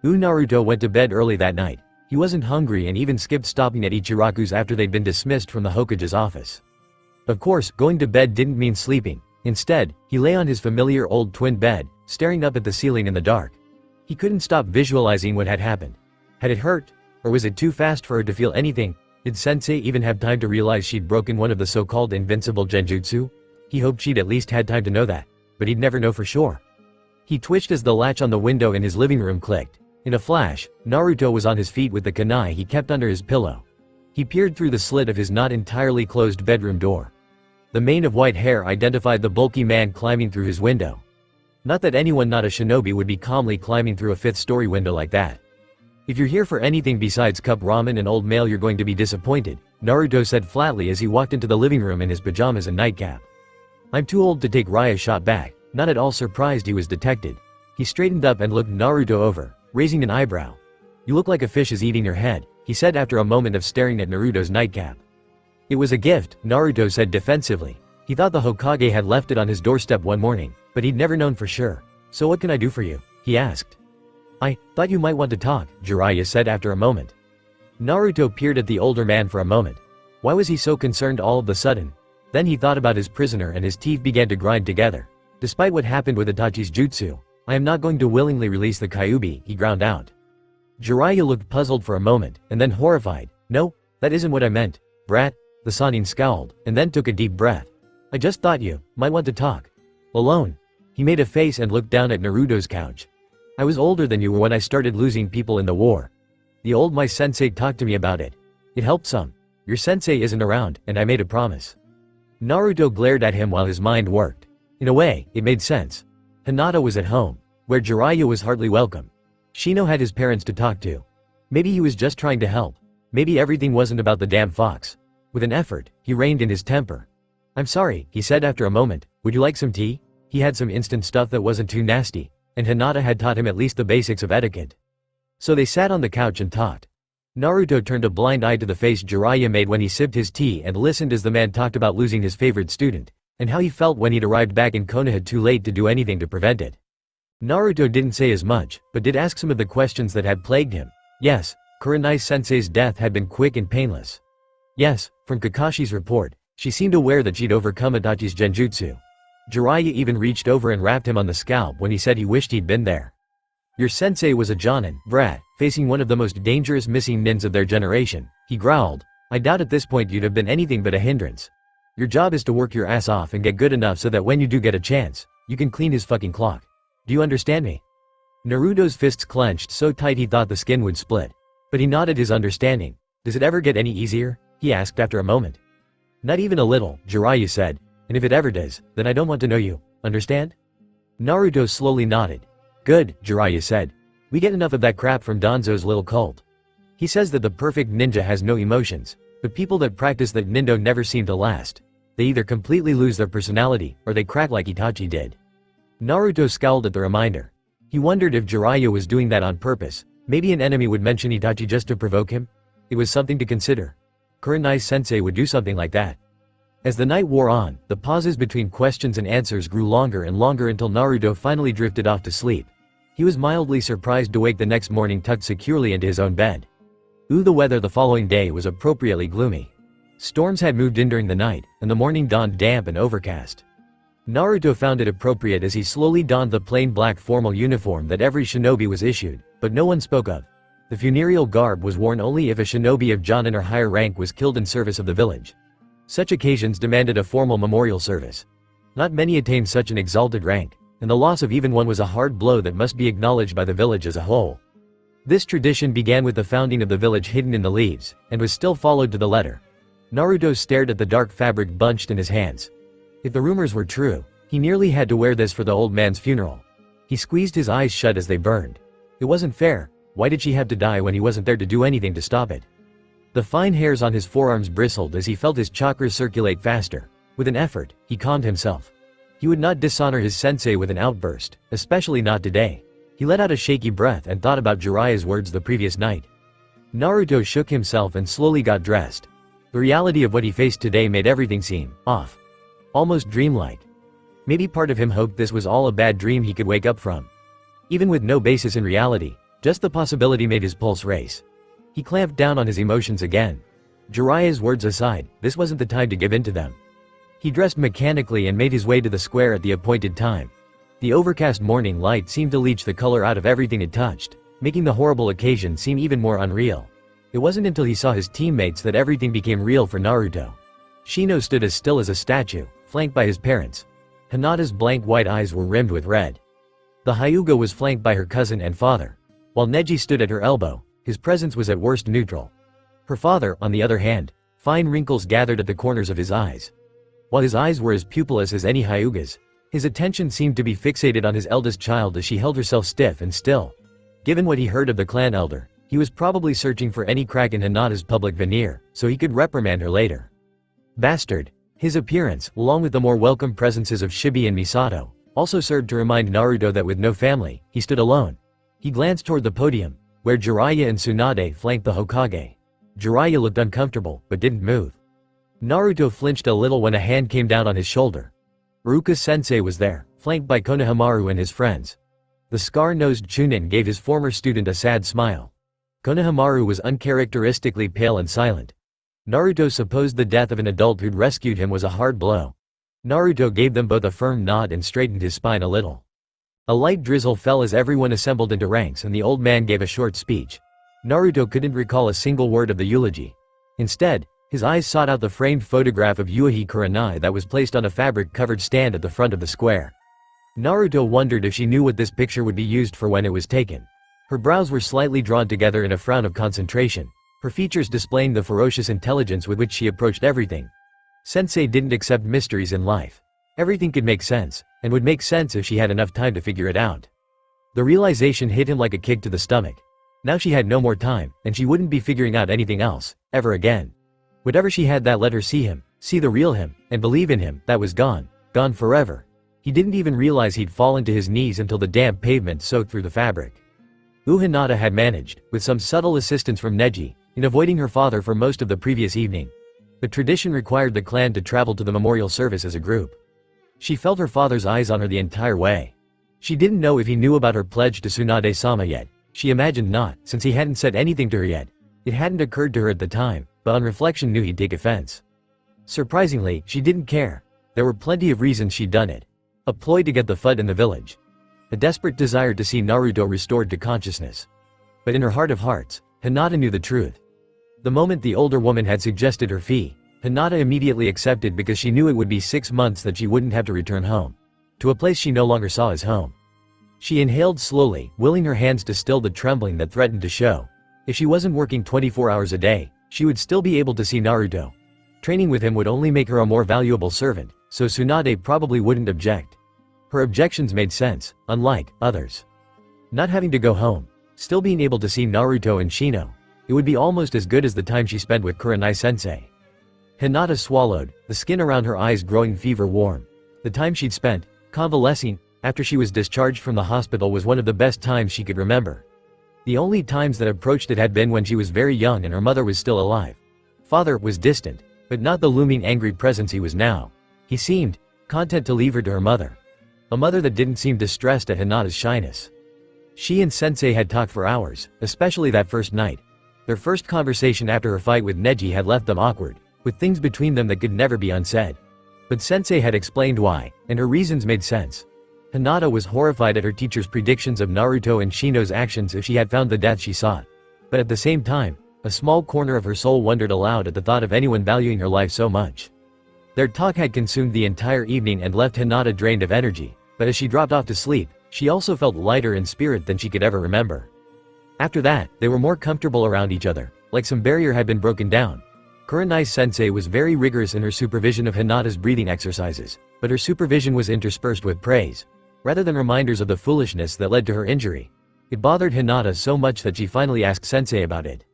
Naruto went to bed early that night. He wasn't hungry and even skipped stopping at Ichiraku's after they'd been dismissed from the Hokage's office. Of course, going to bed didn't mean sleeping. Instead, he lay on his familiar old twin bed, staring up at the ceiling in the dark. He couldn't stop visualizing what had happened. Had it hurt? Or was it too fast for her to feel anything? Did Sensei even have time to realize she'd broken one of the so-called invincible genjutsu? He hoped she'd at least had time to know that, but he'd never know for sure. He twitched as the latch on the window in his living room clicked. In a flash, Naruto was on his feet with the kunai he kept under his pillow. He peered through the slit of his not entirely closed bedroom door. The mane of white hair identified the bulky man climbing through his window. Not that anyone not a shinobi would be calmly climbing through a fifth-story window like that. If you're here for anything besides cup ramen and old mail, you're going to be disappointed, Naruto said flatly as he walked into the living room in his pajamas and nightcap. I'm too old to take Raya shot back, not at all surprised he was detected. He straightened up and looked Naruto over, raising an eyebrow. You look like a fish is eating your head, he said after a moment of staring at Naruto's nightcap. It was a gift, Naruto said defensively. He thought the Hokage had left it on his doorstep one morning, but he'd never known for sure. "So what can I do for you?" he asked. "I thought you might want to talk," Jiraiya said after a moment. Naruto peered at the older man for a moment. Why was he so concerned all of a sudden? Then he thought about his prisoner and his teeth began to grind together. "Despite what happened with Itachi's jutsu, I am not going to willingly release the Kyuubi," he ground out. Jiraiya looked puzzled for a moment, and then horrified. "No, that isn't what I meant, brat." The Sannin scowled, and then took a deep breath. "I just thought you might want to talk. Alone." He made a face and looked down at Naruto's couch. "I was older than you were when I started losing people in the war. The old my sensei talked to me about it. It helped some. Your sensei isn't around, and I made a promise." Naruto glared at him while his mind worked. In a way, it made sense. Hinata was at home, where Jiraiya was hardly welcome. Shino had his parents to talk to. Maybe he was just trying to help. Maybe everything wasn't about the damn fox. With an effort, he reined in his temper. "I'm sorry," he said after a moment. "Would you like some tea?" He had some instant stuff that wasn't too nasty, and Hinata had taught him at least the basics of etiquette. So they sat on the couch and talked. Naruto turned a blind eye to the face Jiraiya made when he sipped his tea and listened as the man talked about losing his favorite student, and how he felt when he'd arrived back in Konoha too late to do anything to prevent it. Naruto didn't say as much, but did ask some of the questions that had plagued him. Yes, Kurenai-sensei's death had been quick and painless. Yes, from Kakashi's report, she seemed aware that she'd overcome Itachi's genjutsu. Jiraiya even reached over and rapped him on the scalp when he said he wished he'd been there. "Your sensei was a jonin, brat, facing one of the most dangerous missing nins of their generation," he growled. "I doubt at this point you'd have been anything but a hindrance. Your job is to work your ass off and get good enough so that when you do get a chance, you can clean his fucking clock. Do you understand me?" Naruto's fists clenched so tight he thought the skin would split. But he nodded his understanding. "Does it ever get any easier?" he asked after a moment. "Not even a little," Jiraiya said. "And if it ever does, then I don't want to know you, understand?" Naruto slowly nodded. "Good," Jiraiya said. "We get enough of that crap from Danzo's little cult. He says that the perfect ninja has no emotions, but people that practice that nindo never seem to last. They either completely lose their personality, or they crack like Itachi did." Naruto scowled at the reminder. He wondered if Jiraiya was doing that on purpose. Maybe an enemy would mention Itachi just to provoke him. It was something to consider. Kurenai-sensei would do something like that. As the night wore on, the pauses between questions and answers grew longer and longer until Naruto finally drifted off to sleep. He was mildly surprised to wake the next morning tucked securely into his own bed. The weather the following day was appropriately gloomy. Storms had moved in during the night, and the morning dawned damp and overcast. Naruto found it appropriate as he slowly donned the plain black formal uniform that every shinobi was issued, but no one spoke of. The funereal garb was worn only if a shinobi of jonin or higher rank was killed in service of the village. Such occasions demanded a formal memorial service. Not many attained such an exalted rank, and the loss of even one was a hard blow that must be acknowledged by the village as a whole. This tradition began with the founding of the village hidden in the leaves, and was still followed to the letter. Naruto stared at the dark fabric bunched in his hands. If the rumors were true, he nearly had to wear this for the old man's funeral. He squeezed his eyes shut as they burned. It wasn't fair. Why did she have to die when he wasn't there to do anything to stop it? The fine hairs on his forearms bristled as he felt his chakras circulate faster. With an effort, he calmed himself. He would not dishonor his sensei with an outburst, especially not today. He let out a shaky breath and thought about Jiraiya's words the previous night. Naruto shook himself and slowly got dressed. The reality of what he faced today made everything seem off. Almost dreamlike. Maybe part of him hoped this was all a bad dream he could wake up from. Even with no basis in reality, just the possibility made his pulse race. He clamped down on his emotions again. Jiraiya's words aside, this wasn't the time to give in to them. He dressed mechanically and made his way to the square at the appointed time. The overcast morning light seemed to leach the color out of everything it touched, making the horrible occasion seem even more unreal. It wasn't until he saw his teammates that everything became real for Naruto. Shino stood as still as a statue, flanked by his parents. Hinata's blank white eyes were rimmed with red. The Hyuga was flanked by her cousin and father. While Neji stood at her elbow, his presence was at worst neutral. Her father, on the other hand, fine wrinkles gathered at the corners of his eyes. While his eyes were as pupilless as any Hyuga's, his attention seemed to be fixated on his eldest child as she held herself stiff and still. Given what he heard of the clan elder, he was probably searching for any crack in Hinata's public veneer, so he could reprimand her later. Bastard. His appearance, along with the more welcome presences of Shibi and Misato, also served to remind Naruto that with no family, he stood alone. He glanced toward the podium, where Jiraiya and Tsunade flanked the Hokage. Jiraiya looked uncomfortable, but didn't move. Naruto flinched a little when a hand came down on his shoulder. Iruka-sensei was there, flanked by Konohamaru and his friends. The scar-nosed Chunin gave his former student a sad smile. Konohamaru was uncharacteristically pale and silent. Naruto supposed the death of an adult who'd rescued him was a hard blow. Naruto gave them both a firm nod and straightened his spine a little. A light drizzle fell as everyone assembled into ranks and the old man gave a short speech. Naruto couldn't recall a single word of the eulogy. Instead, his eyes sought out the framed photograph of Uchiha Kuranai that was placed on a fabric-covered stand at the front of the square. Naruto wondered if she knew what this picture would be used for when it was taken. Her brows were slightly drawn together in a frown of concentration, her features displaying the ferocious intelligence with which she approached everything. Sensei didn't accept mysteries in life. Everything could make sense, and would make sense if she had enough time to figure it out. The realization hit him like a kick to the stomach. Now she had no more time, and she wouldn't be figuring out anything else, ever again. Whatever she had that let her see him, see the real him, and believe in him, that was gone, gone forever. He didn't even realize he'd fallen to his knees until the damp pavement soaked through the fabric. Hinata had managed, with some subtle assistance from Neji, in avoiding her father for most of the previous evening. The tradition required the clan to travel to the memorial service as a group. She felt her father's eyes on her the entire way. She didn't know if he knew about her pledge to Tsunade-sama yet. She imagined not, since he hadn't said anything to her yet. It hadn't occurred to her at the time, but on reflection knew he'd take offense. Surprisingly, she didn't care. There were plenty of reasons she'd done it. A ploy to get the FUD in the village. A desperate desire to see Naruto restored to consciousness. But in her heart of hearts, Hinata knew the truth. The moment the older woman had suggested her fee, Hinata immediately accepted because she knew it would be 6 months that she wouldn't have to return home. To a place she no longer saw as home. She inhaled slowly, willing her hands to still the trembling that threatened to show. If she wasn't working 24 hours a day, she would still be able to see Naruto. Training with him would only make her a more valuable servant, so Tsunade probably wouldn't object. Her objections made sense, unlike others. Not having to go home, still being able to see Naruto and Shino, it would be almost as good as the time she spent with Kuranai-sensei. Hinata swallowed, the skin around her eyes growing fever warm. The time she'd spent, convalescing, after she was discharged from the hospital was one of the best times she could remember. The only times that approached it had been when she was very young and her mother was still alive. Father was distant, but not the looming angry presence he was now. He seemed content to leave her to her mother. A mother that didn't seem distressed at Hinata's shyness. She and Sensei had talked for hours, especially that first night. Their first conversation after her fight with Neji had left them awkward, with things between them that could never be unsaid. But Sensei had explained why, and her reasons made sense. Hinata was horrified at her teacher's predictions of Naruto and Shino's actions if she had found the death she sought. But at the same time, a small corner of her soul wondered aloud at the thought of anyone valuing her life so much. Their talk had consumed the entire evening and left Hinata drained of energy, but as she dropped off to sleep, she also felt lighter in spirit than she could ever remember. After that, they were more comfortable around each other, like some barrier had been broken down. Kuranai-sensei was very rigorous in her supervision of Hinata's breathing exercises, but her supervision was interspersed with praise, rather than reminders of the foolishness that led to her injury. It bothered Hinata so much that she finally asked Sensei about it.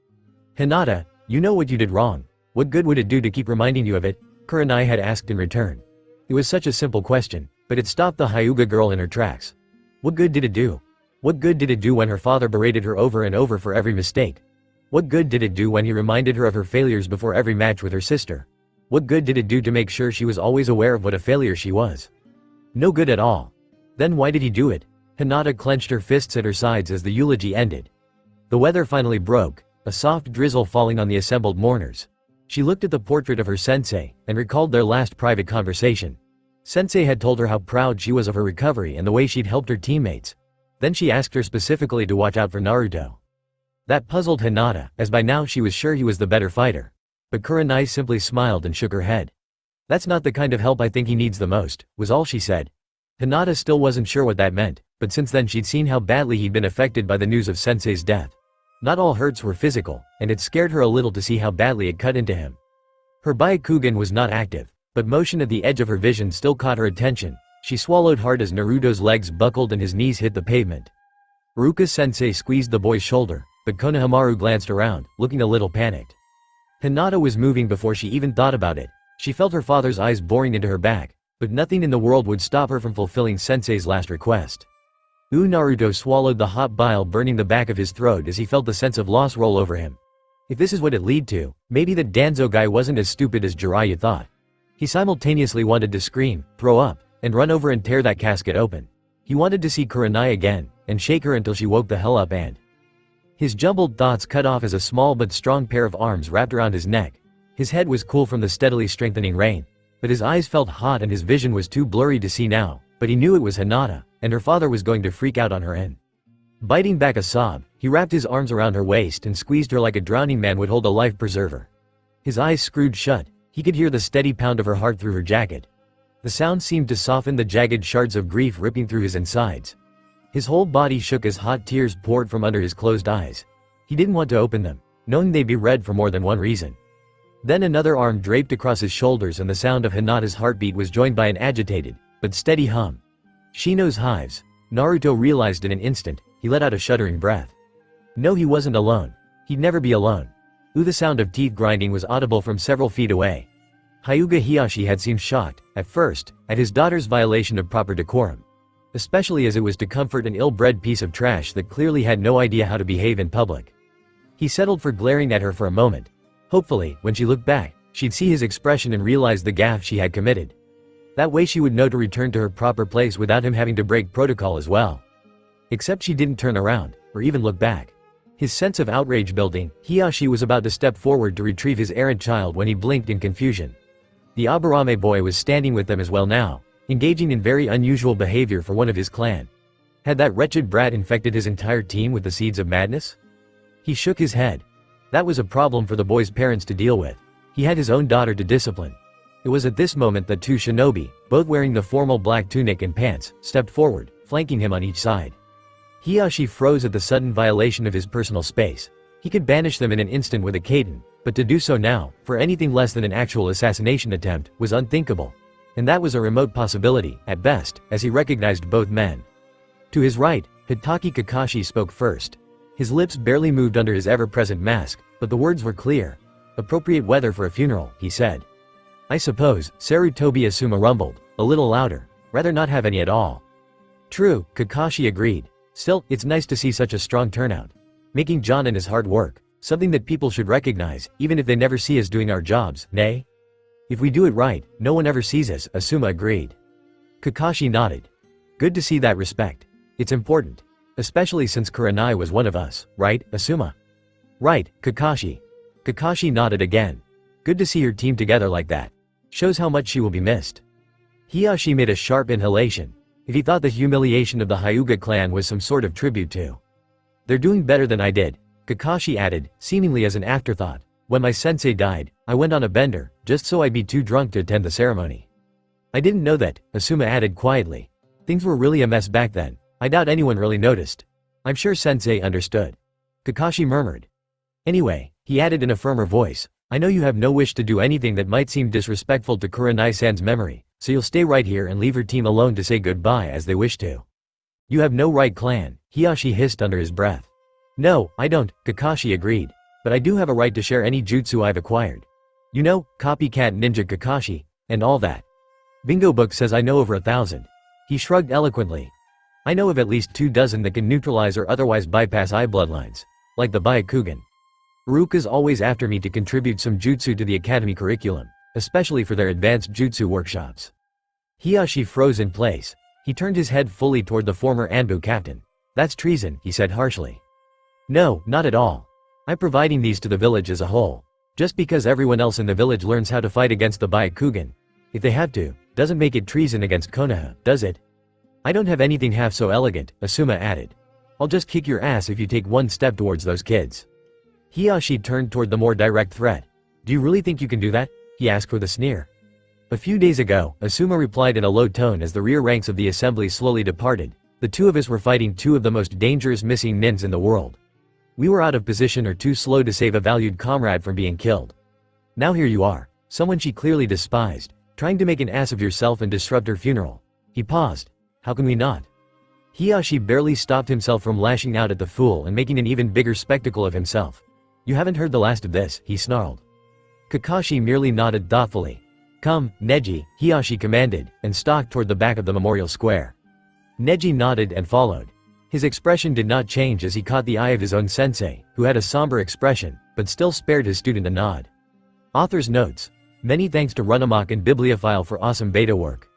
"Hinata, you know what you did wrong. What good would it do to keep reminding you of it?" Kuranai had asked in return. It was such a simple question, but it stopped the Hyuga girl in her tracks. What good did it do? What good did it do when her father berated her over and over for every mistake? What good did it do when he reminded her of her failures before every match with her sister? What good did it do to make sure she was always aware of what a failure she was? No good at all. Then why did he do it? Hinata clenched her fists at her sides as the eulogy ended. The weather finally broke, a soft drizzle falling on the assembled mourners. She looked at the portrait of her sensei, and recalled their last private conversation. Sensei had told her how proud she was of her recovery and the way she'd helped her teammates. Then she asked her specifically to watch out for Naruto. That puzzled Hinata, as by now she was sure he was the better fighter. But Kuranai simply smiled and shook her head. "That's not the kind of help I think he needs the most," was all she said. Hinata still wasn't sure what that meant, but since then she'd seen how badly he'd been affected by the news of Sensei's death. Not all hurts were physical, and it scared her a little to see how badly it cut into him. Her Byakugan was not active, but motion at the edge of her vision still caught her attention. She swallowed hard as Naruto's legs buckled and his knees hit the pavement. Ruka-sensei squeezed the boy's shoulder, but Konohamaru glanced around, looking a little panicked. Hinata was moving before she even thought about it. She felt her father's eyes boring into her back, but nothing in the world would stop her from fulfilling Sensei's last request. Naruto swallowed the hot bile burning the back of his throat as he felt the sense of loss roll over him. If this is what it led to, maybe that Danzo guy wasn't as stupid as Jiraiya thought. He simultaneously wanted to scream, throw up, and run over and tear that casket open. He wanted to see Kuranai again, and shake her until she woke the hell up and… His jumbled thoughts cut off as a small but strong pair of arms wrapped around his neck. His head was cool from the steadily strengthening rain, but his eyes felt hot and his vision was too blurry to see now, but he knew it was Hinata, and her father was going to freak out on her and… Biting back a sob, he wrapped his arms around her waist and squeezed her like a drowning man would hold a life preserver. His eyes screwed shut, he could hear the steady pound of her heart through her jacket. The sound seemed to soften the jagged shards of grief ripping through his insides. His whole body shook as hot tears poured from under his closed eyes. He didn't want to open them, knowing they'd be red for more than one reason. Then another arm draped across his shoulders and the sound of Hinata's heartbeat was joined by an agitated, but steady hum. Shino's hives. Naruto realized in an instant. He let out a shuddering breath. No, he wasn't alone. He'd never be alone. The sound of teeth grinding was audible from several feet away. Hyuga Hiyashi had seemed shocked, at first, at his daughter's violation of proper decorum. Especially as it was to comfort an ill-bred piece of trash that clearly had no idea how to behave in public. He settled for glaring at her for a moment. Hopefully, when she looked back, she'd see his expression and realize the gaffe she had committed. That way she would know to return to her proper place without him having to break protocol as well. Except she didn't turn around, or even look back. His sense of outrage building, Hiyashi was about to step forward to retrieve his errant child when he blinked in confusion. The Aburame boy was standing with them as well now, engaging in very unusual behavior for one of his clan. Had that wretched brat infected his entire team with the seeds of madness? He shook his head. That was a problem for the boy's parents to deal with. He had his own daughter to discipline. It was at this moment that two shinobi, both wearing the formal black tunic and pants, stepped forward, flanking him on each side. Hiyashi froze at the sudden violation of his personal space. He could banish them in an instant with a kaiden, but to do so now, for anything less than an actual assassination attempt, was unthinkable. And that was a remote possibility, at best, as he recognized both men. To his right, Hitaki Kakashi spoke first. His lips barely moved under his ever-present mask, but the words were clear. Appropriate weather for a funeral, he said. I suppose, Sarutobi Asuma rumbled, a little louder. Rather not have any at all. True, Kakashi agreed. Still, it's nice to see such a strong turnout. Making Jonin is hard work, something that people should recognize, even if they never see us doing our jobs, nay? If we do it right, no one ever sees us, Asuma agreed. Kakashi nodded. Good to see that respect. It's important. Especially since Kuranai was one of us, right, Asuma? Right, Kakashi. Kakashi nodded again. Good to see your team together like that. Shows how much she will be missed. Hiyashi made a sharp inhalation. If he thought the humiliation of the Hyuga clan was some sort of tribute to… They're doing better than I did, Kakashi added, seemingly as an afterthought. When my sensei died, I went on a bender, just so I'd be too drunk to attend the ceremony. I didn't know that, Asuma added quietly. Things were really a mess back then. I doubt anyone really noticed. I'm sure sensei understood. Kakashi murmured. Anyway, he added in a firmer voice, I know you have no wish to do anything that might seem disrespectful to Kuranai-san's memory, so you'll stay right here and leave your team alone to say goodbye as they wish to. You have no right clan, Hiyashi hissed under his breath. No, I don't, Kakashi agreed. But I do have a right to share any jutsu I've acquired. You know, copycat ninja Kakashi, and all that. Bingo book says I know over 1,000. He shrugged eloquently. I know of at least 24 that can neutralize or otherwise bypass eye bloodlines. Like the Byakugan. Uruka's always after me to contribute some jutsu to the academy curriculum, especially for their advanced jutsu workshops. Hiyashi froze in place. He turned his head fully toward the former anbu captain. That's treason, he said harshly. No, not at all. I'm providing these to the village as a whole. Just because everyone else in the village learns how to fight against the Byakugan, if they have to, doesn't make it treason against Konoha, does it? I don't have anything half so elegant, Asuma added. I'll just kick your ass if you take one step towards those kids. Hiyashi turned toward the more direct threat. Do you really think you can do that? He asked with a sneer. A few days ago, Asuma replied in a low tone as the rear ranks of the assembly slowly departed. The two of us were fighting two of the most dangerous missing nins in the world. We were out of position or too slow to save a valued comrade from being killed. Now here you are, someone she clearly despised, trying to make an ass of yourself and disrupt her funeral. He paused. How can we not? Hiyashi barely stopped himself from lashing out at the fool and making an even bigger spectacle of himself. You haven't heard the last of this, he snarled. Kakashi merely nodded thoughtfully. Come, Neji, Hiyashi commanded, and stalked toward the back of the memorial square. Neji nodded and followed. His expression did not change as he caught the eye of his own sensei, who had a somber expression, but still spared his student a nod. Author's notes. Many thanks to Runamok and Bibliophile for awesome beta work.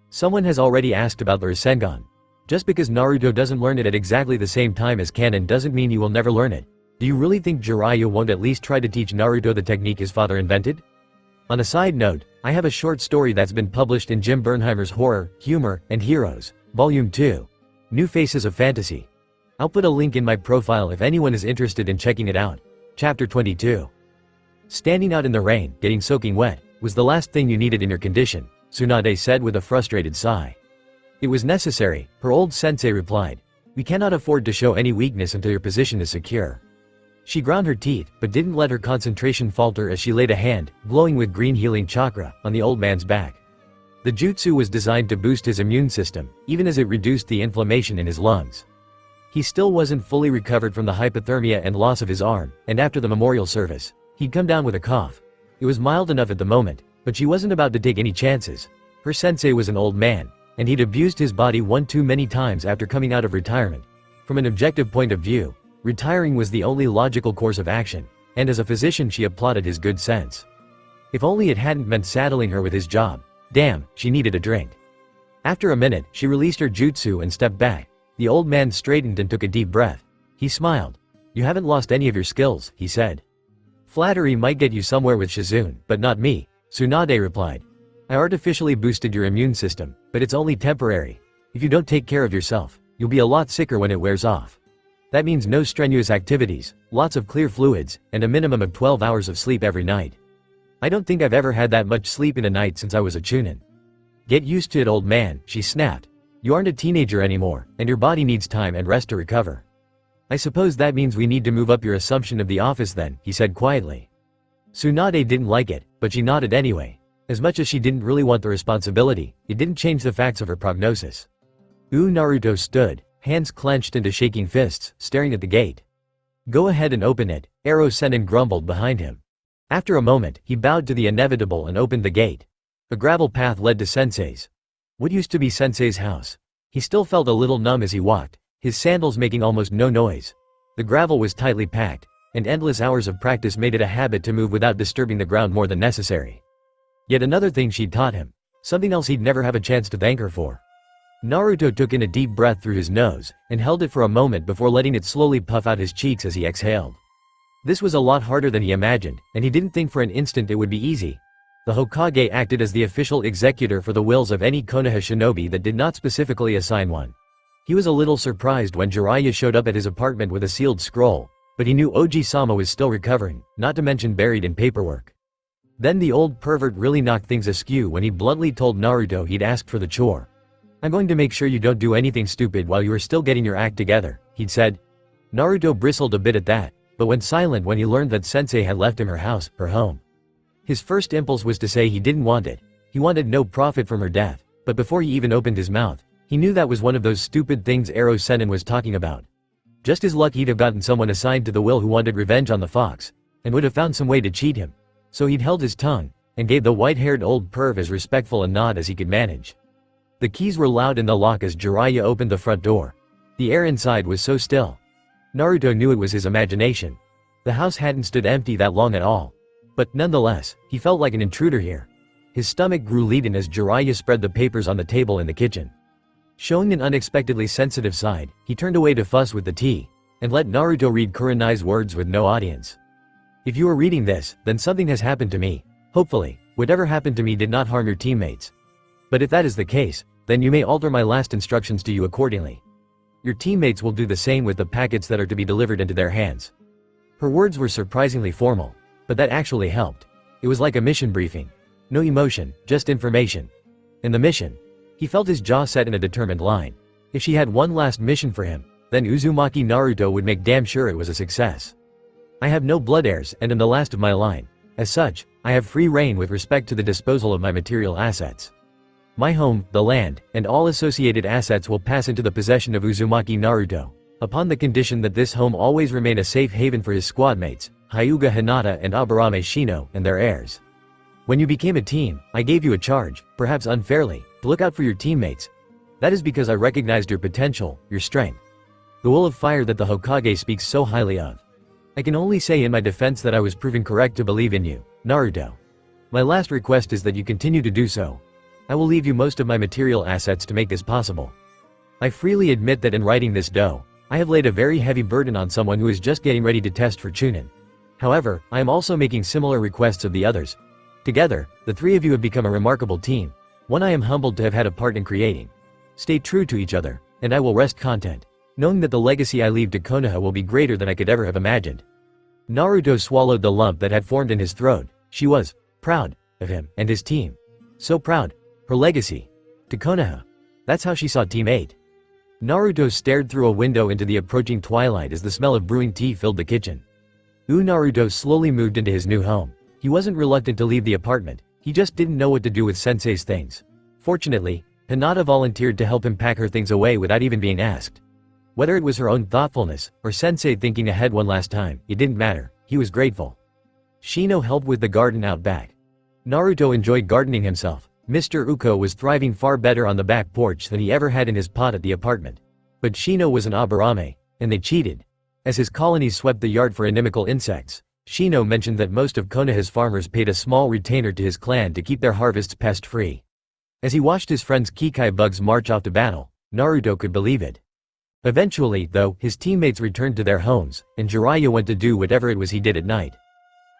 Someone has already asked about the Rinnegan. Just because Naruto doesn't learn it at exactly the same time as canon doesn't mean you will never learn it. Do you really think Jiraiya won't at least try to teach Naruto the technique his father invented? On a side note, I have a short story that's been published in Jim Bernheimer's Horror, Humor, and Heroes, Volume 2. New Faces of Fantasy. I'll put a link in my profile if anyone is interested in checking it out. Chapter 22. Standing out in the rain, getting soaking wet, was the last thing you needed in your condition, Tsunade said with a frustrated sigh. It was necessary, her old sensei replied. We cannot afford to show any weakness until your position is secure. She ground her teeth, but didn't let her concentration falter as she laid a hand, glowing with green healing chakra, on the old man's back. The jutsu was designed to boost his immune system, even as it reduced the inflammation in his lungs. He still wasn't fully recovered from the hypothermia and loss of his arm, and after the memorial service, he'd come down with a cough. It was mild enough at the moment, but she wasn't about to take any chances. Her sensei was an old man, and he'd abused his body one too many times after coming out of retirement. From an objective point of view, retiring was the only logical course of action, and as a physician she applauded his good sense. If only it hadn't meant saddling her with his job. Damn, she needed a drink. After a minute, she released her jutsu and stepped back. The old man straightened and took a deep breath. He smiled. You haven't lost any of your skills, he said. Flattery might get you somewhere with Shizune, but not me, Tsunade replied. I artificially boosted your immune system, but it's only temporary. If you don't take care of yourself, you'll be a lot sicker when it wears off. That means no strenuous activities, lots of clear fluids, and a minimum of 12 hours of sleep every night. I don't think I've ever had that much sleep in a night since I was a chunin. Get used to it, old man, she snapped. You aren't a teenager anymore, and your body needs time and rest to recover. I suppose that means we need to move up your assumption of the office then, he said quietly. Tsunade didn't like it, but she nodded anyway. As much as she didn't really want the responsibility, it didn't change the facts of her prognosis. Naruto stood, hands clenched into shaking fists, staring at the gate. Go ahead and open it, Ero Sennin grumbled behind him. After a moment, he bowed to the inevitable and opened the gate. A gravel path led to Sensei's. What used to be Sensei's house? He still felt a little numb as he walked, his sandals making almost no noise. The gravel was tightly packed, and endless hours of practice made it a habit to move without disturbing the ground more than necessary. Yet another thing she'd taught him, something else he'd never have a chance to thank her for. Naruto took in a deep breath through his nose, and held it for a moment before letting it slowly puff out his cheeks as he exhaled. This was a lot harder than he imagined, and he didn't think for an instant it would be easy. The Hokage acted as the official executor for the wills of any konoha shinobi that did not specifically assign one. He was a little surprised when Jiraiya showed up at his apartment with a sealed scroll, but he knew Oji-sama was still recovering, not to mention buried in paperwork. Then the old pervert really knocked things askew when he bluntly told Naruto he'd asked for the chore. I'm going to make sure you don't do anything stupid while you are still getting your act together, he'd said. Naruto bristled a bit at that, but went silent when he learned that Sensei had left him her house, her home. His first impulse was to say he didn't want it. He wanted no profit from her death, but before he even opened his mouth, he knew that was one of those stupid things Ero Sennin was talking about. Just his luck he'd have gotten someone assigned to the will who wanted revenge on the fox, and would have found some way to cheat him. So he'd held his tongue, and gave the white-haired old perv as respectful a nod as he could manage. The keys were loud in the lock as Jiraiya opened the front door. The air inside was so still. Naruto knew it was his imagination. The house hadn't stood empty that long at all. But nonetheless, he felt like an intruder here. His stomach grew leaden as Jiraiya spread the papers on the table in the kitchen. Showing an unexpectedly sensitive side, he turned away to fuss with the tea, and let Naruto read Kurenai's words with no audience. If you are reading this, then something has happened to me. Hopefully, whatever happened to me did not harm your teammates. But if that is the case, then you may alter my last instructions to you accordingly. Your teammates will do the same with the packets that are to be delivered into their hands. Her words were surprisingly formal, but that actually helped. It was like a mission briefing. No emotion, just information. And the mission? He felt his jaw set in a determined line. If she had one last mission for him, then Uzumaki Naruto would make damn sure it was a success. I have no blood heirs and am the last of my line. As such, I have free reign with respect to the disposal of my material assets. My home, the land, and all associated assets will pass into the possession of Uzumaki Naruto, upon the condition that this home always remain a safe haven for his squad mates, Hyuga Hinata and Aburame Shino, and their heirs. When you became a team, I gave you a charge, perhaps unfairly, to look out for your teammates. That is because I recognized your potential, your strength. The will of fire that the Hokage speaks so highly of. I can only say in my defense that I was proven correct to believe in you, Naruto. My last request is that you continue to do so. I will leave you most of my material assets to make this possible. I freely admit that in writing this do, I have laid a very heavy burden on someone who is just getting ready to test for chunin. However, I am also making similar requests of the others. Together, the three of you have become a remarkable team, one I am humbled to have had a part in creating. Stay true to each other, and I will rest content, knowing that the legacy I leave to Konoha will be greater than I could ever have imagined. Naruto swallowed the lump that had formed in his throat. She was proud of him and his team. So proud. Her legacy. To Konoha. That's how she saw Team 8. Naruto stared through a window into the approaching twilight as the smell of brewing tea filled the kitchen. Naruto slowly moved into his new home. He wasn't reluctant to leave the apartment, he just didn't know what to do with Sensei's things. Fortunately, Hinata volunteered to help him pack her things away without even being asked. Whether it was her own thoughtfulness, or Sensei thinking ahead one last time, it didn't matter, he was grateful. Shino helped with the garden out back. Naruto enjoyed gardening himself. Mr. Uko was thriving far better on the back porch than he ever had in his pot at the apartment. But Shino was an aburame, and they cheated. As his colonies swept the yard for inimical insects, Shino mentioned that most of Konoha's farmers paid a small retainer to his clan to keep their harvests pest-free. As he watched his friends Kikai bugs march off to battle, Naruto could believe it. Eventually, though, his teammates returned to their homes, and Jiraiya went to do whatever it was he did at night.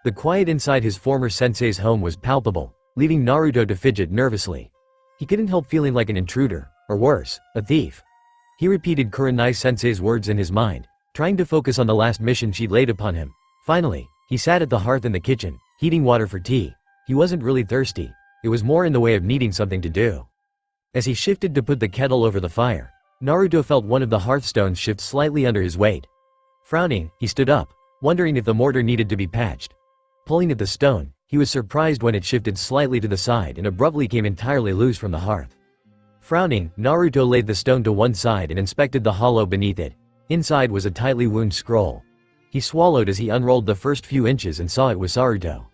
The quiet inside his former sensei's home was palpable, leaving Naruto to fidget nervously. He couldn't help feeling like an intruder, or worse, a thief. He repeated Kuranai sensei's words in his mind, trying to focus on the last mission she'd laid upon him. Finally, he sat at the hearth in the kitchen, heating water for tea. He wasn't really thirsty, it was more in the way of needing something to do. As he shifted to put the kettle over the fire, Naruto felt one of the hearthstones shift slightly under his weight. Frowning, he stood up, wondering if the mortar needed to be patched. Pulling at the stone, he was surprised when it shifted slightly to the side and abruptly came entirely loose from the hearth. Frowning, Naruto laid the stone to one side and inspected the hollow beneath it. Inside was a tightly wound scroll. He swallowed as he unrolled the first few inches and saw it was Saruto.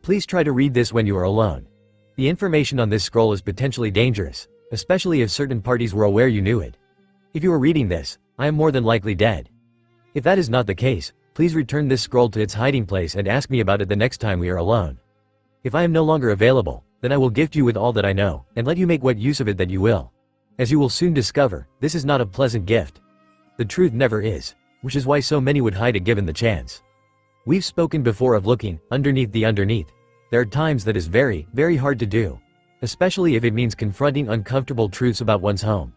Please try to read this when you are alone. The information on this scroll is potentially dangerous, especially if certain parties were aware you knew it. If you are reading this, I am more than likely dead. If that is not the case, please return this scroll to its hiding place and ask me about it the next time we are alone. If I am no longer available, then I will gift you with all that I know, and let you make what use of it that you will. As you will soon discover, this is not a pleasant gift. The truth never is, which is why so many would hide it given the chance. We've spoken before of looking underneath the underneath. There are times that is very, very hard to do, especially if it means confronting uncomfortable truths about one's home.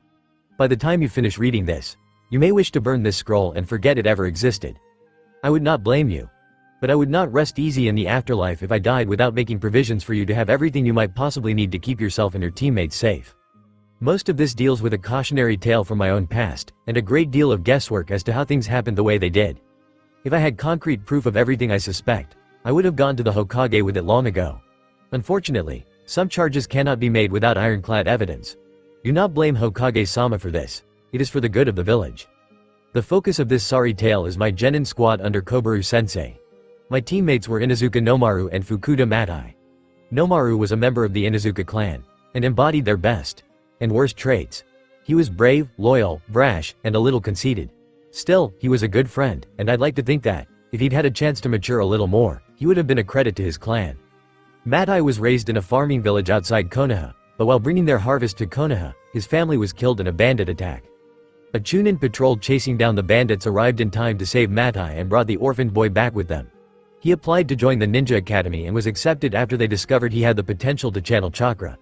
By the time you finish reading this, you may wish to burn this scroll and forget it ever existed. I would not blame you. But I would not rest easy in the afterlife if I died without making provisions for you to have everything you might possibly need to keep yourself and your teammates safe. Most of this deals with a cautionary tale from my own past, and a great deal of guesswork as to how things happened the way they did. If I had concrete proof of everything I suspect, I would have gone to the Hokage with it long ago. Unfortunately, some charges cannot be made without ironclad evidence. Do not blame Hokage-sama for this. It is for the good of the village. The focus of this sorry tale is my genin squad under Kobaru-sensei. My teammates were Inuzuka Nomaru and Fukuda Matai. Nomaru was a member of the Inuzuka clan, and embodied their best and worst traits. He was brave, loyal, brash, and a little conceited. Still, he was a good friend, and I'd like to think that, if he'd had a chance to mature a little more, he would have been a credit to his clan. Matai was raised in a farming village outside Konoha, but while bringing their harvest to Konoha, his family was killed in a bandit attack. A Chunin patrol chasing down the bandits arrived in time to save Matai and brought the orphaned boy back with them. He applied to join the ninja academy and was accepted after they discovered he had the potential to channel chakra.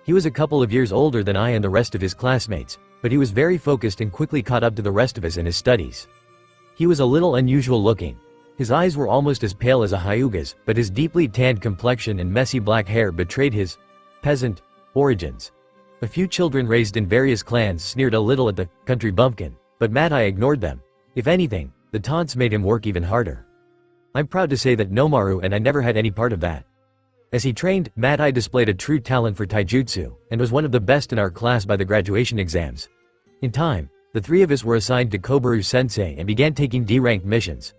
He was a couple of years older than I and the rest of his classmates, but he was very focused and quickly caught up to the rest of us in his studies. He was a little unusual looking. His eyes were almost as pale as a hyuga's, but his deeply tanned complexion and messy black hair betrayed his peasant origins. A few children raised in various clans sneered a little at the country bumpkin, but Matai ignored them. If anything, the taunts made him work even harder. I'm proud to say that Nomaru and I never had any part of that. As he trained, Matai displayed a true talent for taijutsu, and was one of the best in our class by the graduation exams. In time, the three of us were assigned to Kobaru-sensei and began taking D-ranked missions.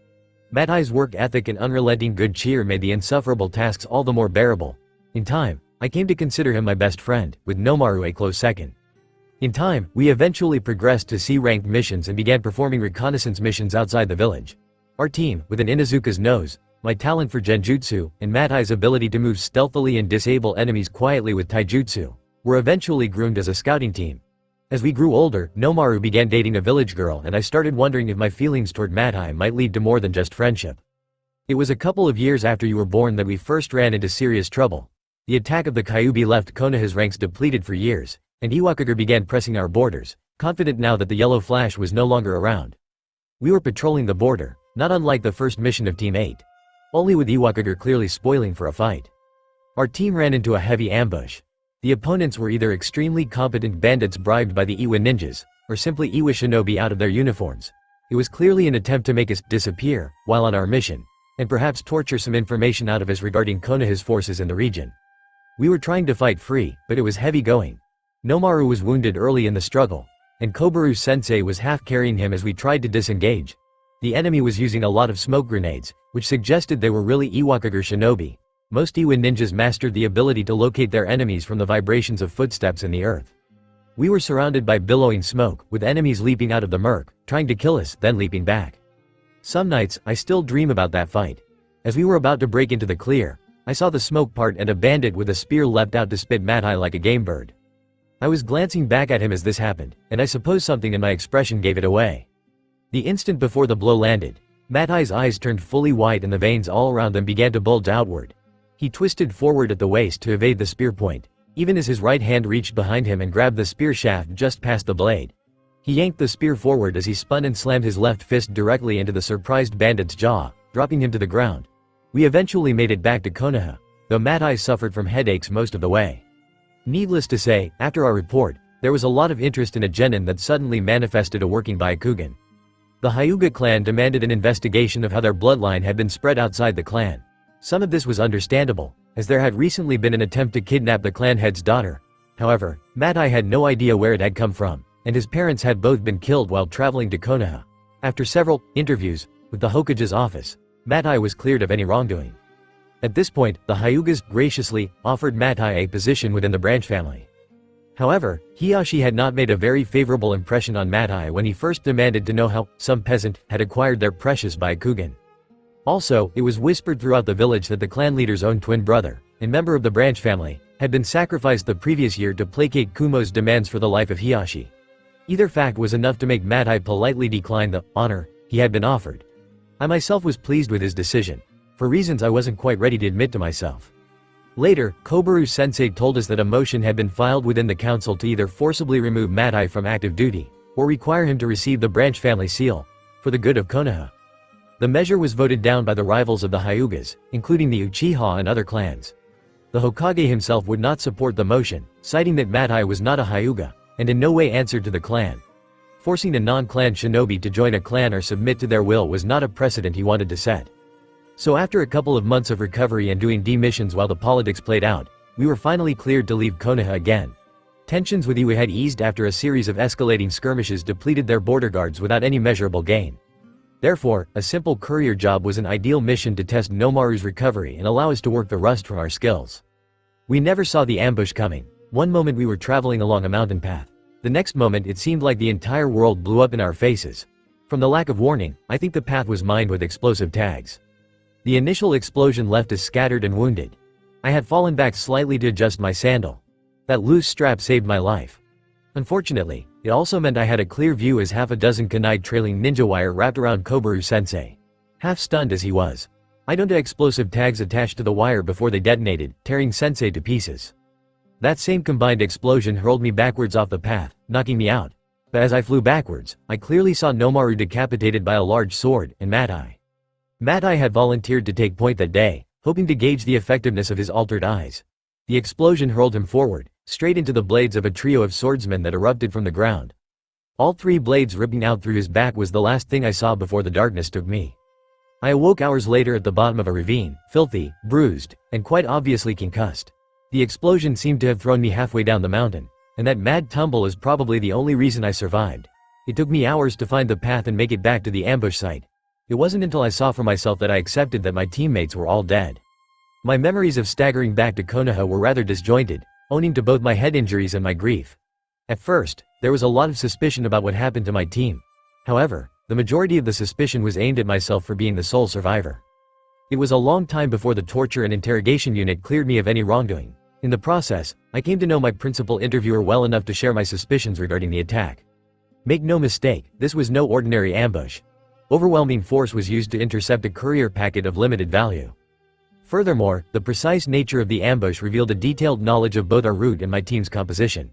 Matai's work ethic and unrelenting good cheer made the insufferable tasks all the more bearable. In time, I came to consider him my best friend, with Nomaru a close second. In time, we eventually progressed to C-ranked missions and began performing reconnaissance missions outside the village. Our team, with an Inuzuka's nose, my talent for genjutsu, and Matai's ability to move stealthily and disable enemies quietly with taijutsu, were eventually groomed as a scouting team. As we grew older, Nomaru began dating a village girl and I started wondering if my feelings toward Matai might lead to more than just friendship. It was a couple of years after you were born that we first ran into serious trouble. The attack of the Kyuubi left Konoha's ranks depleted for years, and Iwakager began pressing our borders, confident now that the Yellow Flash was no longer around. We were patrolling the border, not unlike the first mission of Team 8. Only with Iwakager clearly spoiling for a fight. Our team ran into a heavy ambush. The opponents were either extremely competent bandits bribed by the Iwa ninjas, or simply Iwa shinobi out of their uniforms. It was clearly an attempt to make us disappear, while on our mission, and perhaps torture some information out of us regarding Konoha's forces in the region. We were trying to fight free, but it was heavy going. Nomaru was wounded early in the struggle, and Kobaru-sensei was half carrying him as we tried to disengage. The enemy was using a lot of smoke grenades, which suggested they were really Iwakager shinobi. Most Iwa ninjas mastered the ability to locate their enemies from the vibrations of footsteps in the earth. We were surrounded by billowing smoke, with enemies leaping out of the murk, trying to kill us, then leaping back. Some nights, I still dream about that fight. As we were about to break into the clear, I saw the smoke part and a bandit with a spear leapt out to spit Matai like a game bird. I was glancing back at him as this happened, and I suppose something in my expression gave it away. The instant before the blow landed, Matai's eyes turned fully white and the veins all around them began to bulge outward. He twisted forward at the waist to evade the spear point, even as his right hand reached behind him and grabbed the spear shaft just past the blade. He yanked the spear forward as he spun and slammed his left fist directly into the surprised bandit's jaw, dropping him to the ground. We eventually made it back to Konoha, though Matai suffered from headaches most of the way. Needless to say, after our report, there was a lot of interest in a genin that suddenly manifested a working Byakugan. The Hyuga clan demanded an investigation of how their bloodline had been spread outside the clan. Some of this was understandable, as there had recently been an attempt to kidnap the clan head's daughter. However, Matai had no idea where it had come from, and his parents had both been killed while traveling to Konoha. After several interviews with the Hokage's office, Matai was cleared of any wrongdoing. At this point, the Hyugas graciously offered Matai a position within the branch family. However, Hiyashi had not made a very favorable impression on Matai when he first demanded to know how some peasant had acquired their precious Byakugan. Also, it was whispered throughout the village that the clan leader's own twin brother, and member of the branch family, had been sacrificed the previous year to placate Kumo's demands for the life of Hiyashi. Either fact was enough to make Matai politely decline the honor he had been offered. I myself was pleased with his decision, for reasons I wasn't quite ready to admit to myself. Later, Kobaru-sensei told us that a motion had been filed within the council to either forcibly remove Matai from active duty, or require him to receive the branch family seal, for the good of Konoha. The measure was voted down by the rivals of the Hyugas, including the Uchiha and other clans. The Hokage himself would not support the motion, citing that Matai was not a Hyuga, and in no way answered to the clan. Forcing a non-clan shinobi to join a clan or submit to their will was not a precedent he wanted to set. So after a couple of months of recovery and doing D-missions while the politics played out, we were finally cleared to leave Konoha again. Tensions with Iwa had eased after a series of escalating skirmishes depleted their border guards without any measurable gain. Therefore, a simple courier job was an ideal mission to test Nomaru's recovery and allow us to work the rust from our skills. We never saw the ambush coming. One moment we were traveling along a mountain path. The next moment it seemed like the entire world blew up in our faces. From the lack of warning, I think the path was mined with explosive tags. The initial explosion left us scattered and wounded. I had fallen back slightly to adjust my sandal. That loose strap saved my life. Unfortunately, it also meant I had a clear view as half a dozen kunai trailing ninja wire wrapped around Kobaru-sensei. Half stunned as he was, I donned explosive tags attached to the wire before they detonated, tearing sensei to pieces. That same combined explosion hurled me backwards off the path, knocking me out. But as I flew backwards, I clearly saw Nomaru decapitated by a large sword, and Matai. Matai had volunteered to take point that day, hoping to gauge the effectiveness of his altered eyes. The explosion hurled him forward, straight into the blades of a trio of swordsmen that erupted from the ground. All three blades ripping out through his back was the last thing I saw before the darkness took me. I awoke hours later at the bottom of a ravine, filthy, bruised, and quite obviously concussed. The explosion seemed to have thrown me halfway down the mountain, and that mad tumble is probably the only reason I survived. It took me hours to find the path and make it back to the ambush site. It wasn't until I saw for myself that I accepted that my teammates were all dead. My memories of staggering back to Konoha were rather disjointed, owing to both my head injuries and my grief. At first, there was a lot of suspicion about what happened to my team. However, the majority of the suspicion was aimed at myself for being the sole survivor. It was a long time before the torture and interrogation unit cleared me of any wrongdoing. In the process, I came to know my principal interviewer well enough to share my suspicions regarding the attack. Make no mistake, this was no ordinary ambush. Overwhelming force was used to intercept a courier packet of limited value. Furthermore, the precise nature of the ambush revealed a detailed knowledge of both our route and my team's composition.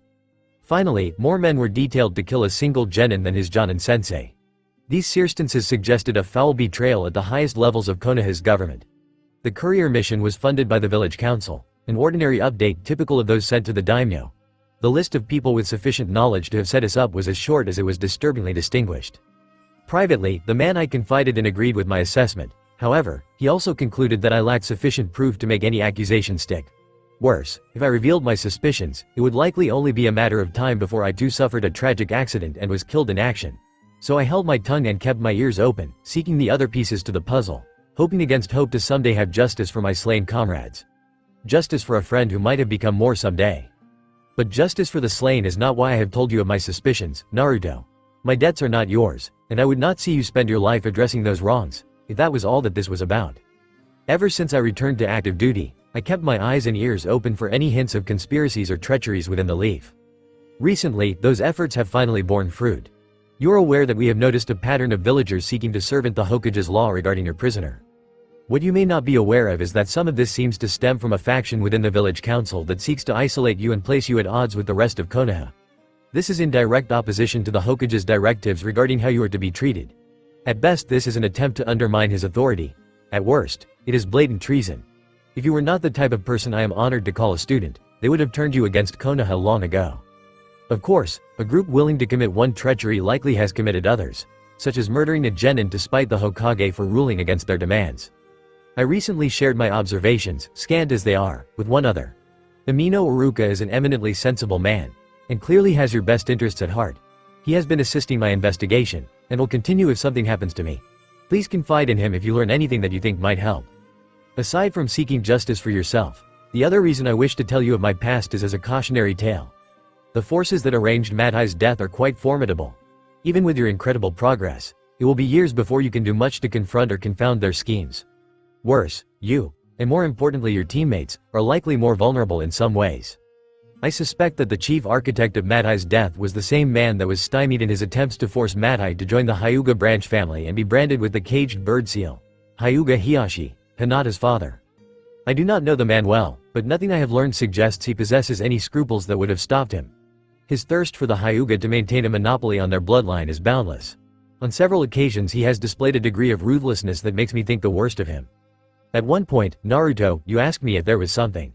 Finally, more men were detailed to kill a single genin than his Jonin sensei. These circumstances suggested a foul betrayal at the highest levels of Konoha's government. The courier mission was funded by the village council, an ordinary update typical of those sent to the daimyo. The list of people with sufficient knowledge to have set us up was as short as it was disturbingly distinguished. Privately, the man I confided in agreed with my assessment. However, he also concluded that I lacked sufficient proof to make any accusation stick. Worse, if I revealed my suspicions, it would likely only be a matter of time before I too suffered a tragic accident and was killed in action. So I held my tongue and kept my ears open, seeking the other pieces to the puzzle, hoping against hope to someday have justice for my slain comrades. Justice for a friend who might have become more someday. But justice for the slain is not why I have told you of my suspicions, Naruto. My debts are not yours, and I would not see you spend your life addressing those wrongs, if that was all that this was about. Ever since I returned to active duty, I kept my eyes and ears open for any hints of conspiracies or treacheries within the leaf. Recently, those efforts have finally borne fruit. You're aware that we have noticed a pattern of villagers seeking to servant the Hokage's law regarding your prisoner. What you may not be aware of is that some of this seems to stem from a faction within the village council that seeks to isolate you and place you at odds with the rest of Konoha. This is in direct opposition to the Hokage's directives regarding how you are to be treated. At best, this is an attempt to undermine his authority. At worst, it is blatant treason. If you were not the type of person I am honored to call a student, they would have turned you against Konoha long ago. Of course, a group willing to commit one treachery likely has committed others, such as murdering a genin to spite the Hokage for ruling against their demands. I recently shared my observations, scant as they are, with one other. Amino Iruka is an eminently sensible man, and clearly has your best interests at heart. He has been assisting my investigation, and will continue if something happens to me. Please confide in him if you learn anything that you think might help. Aside from seeking justice for yourself, the other reason I wish to tell you of my past is as a cautionary tale. The forces that arranged Madai's death are quite formidable. Even with your incredible progress, it will be years before you can do much to confront or confound their schemes. Worse, you, and more importantly your teammates, are likely more vulnerable in some ways. I suspect that the chief architect of Madai's death was the same man that was stymied in his attempts to force Madai to join the Hyuga branch family and be branded with the caged bird seal. Hyuga Hiyashi, Hinata's father. I do not know the man well, but nothing I have learned suggests he possesses any scruples that would have stopped him. His thirst for the Hyuga to maintain a monopoly on their bloodline is boundless. On several occasions he has displayed a degree of ruthlessness that makes me think the worst of him. At one point, Naruto, you asked me if there was something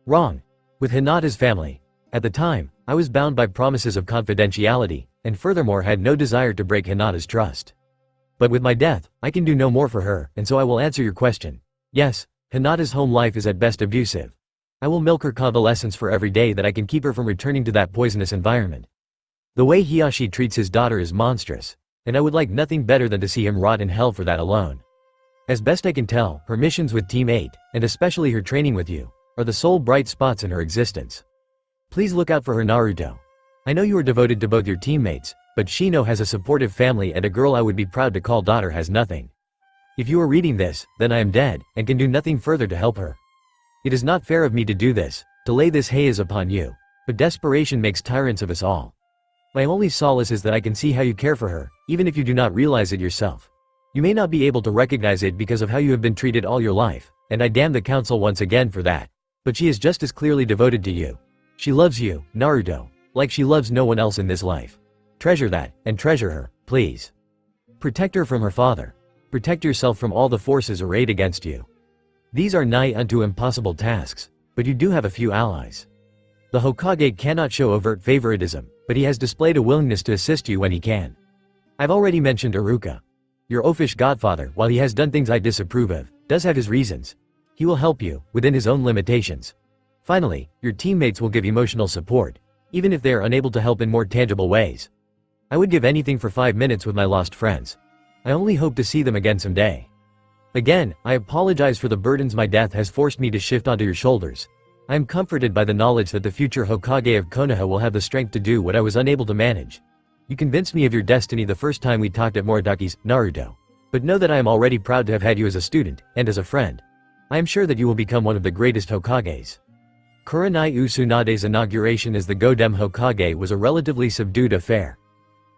wrong with Hinata's family. At the time, I was bound by promises of confidentiality, and furthermore had no desire to break Hinata's trust. But with my death, I can do no more for her, and so I will answer your question. Yes, Hinata's home life is at best abusive. I will milk her convalescence for every day that I can keep her from returning to that poisonous environment. The way Hiyashi treats his daughter is monstrous, and I would like nothing better than to see him rot in hell for that alone. As best I can tell, her missions with Team 8, and especially her training with you, are the sole bright spots in her existence. Please look out for her, Naruto. I know you are devoted to both your teammates, but Shino has a supportive family and a girl I would be proud to call daughter has nothing. If you are reading this, then I am dead, and can do nothing further to help her. It is not fair of me to do this, to lay this haze upon you, but desperation makes tyrants of us all. My only solace is that I can see how you care for her, even if you do not realize it yourself. You may not be able to recognize it because of how you have been treated all your life, and I damn the council once again for that. But she is just as clearly devoted to you. She loves you, Naruto, like she loves no one else in this life. Treasure that, and treasure her, please. Protect her from her father. Protect yourself from all the forces arrayed against you. These are nigh unto impossible tasks, but you do have a few allies. The Hokage cannot show overt favoritism, but he has displayed a willingness to assist you when he can. I've already mentioned Iruka. Your oafish godfather, while he has done things I disapprove of, does have his reasons. He will help you, within his own limitations. Finally, your teammates will give emotional support, even if they are unable to help in more tangible ways. I would give anything for 5 minutes with my lost friends. I only hope to see them again someday. Again, I apologize for the burdens my death has forced me to shift onto your shoulders. I am comforted by the knowledge that the future Hokage of Konoha will have the strength to do what I was unable to manage. You convinced me of your destiny the first time we talked at Moritaki's, Naruto. But know that I am already proud to have had you as a student, and as a friend. I am sure that you will become one of the greatest Hokages. Kuranai Tsunade's inauguration as the Godem Hokage was a relatively subdued affair.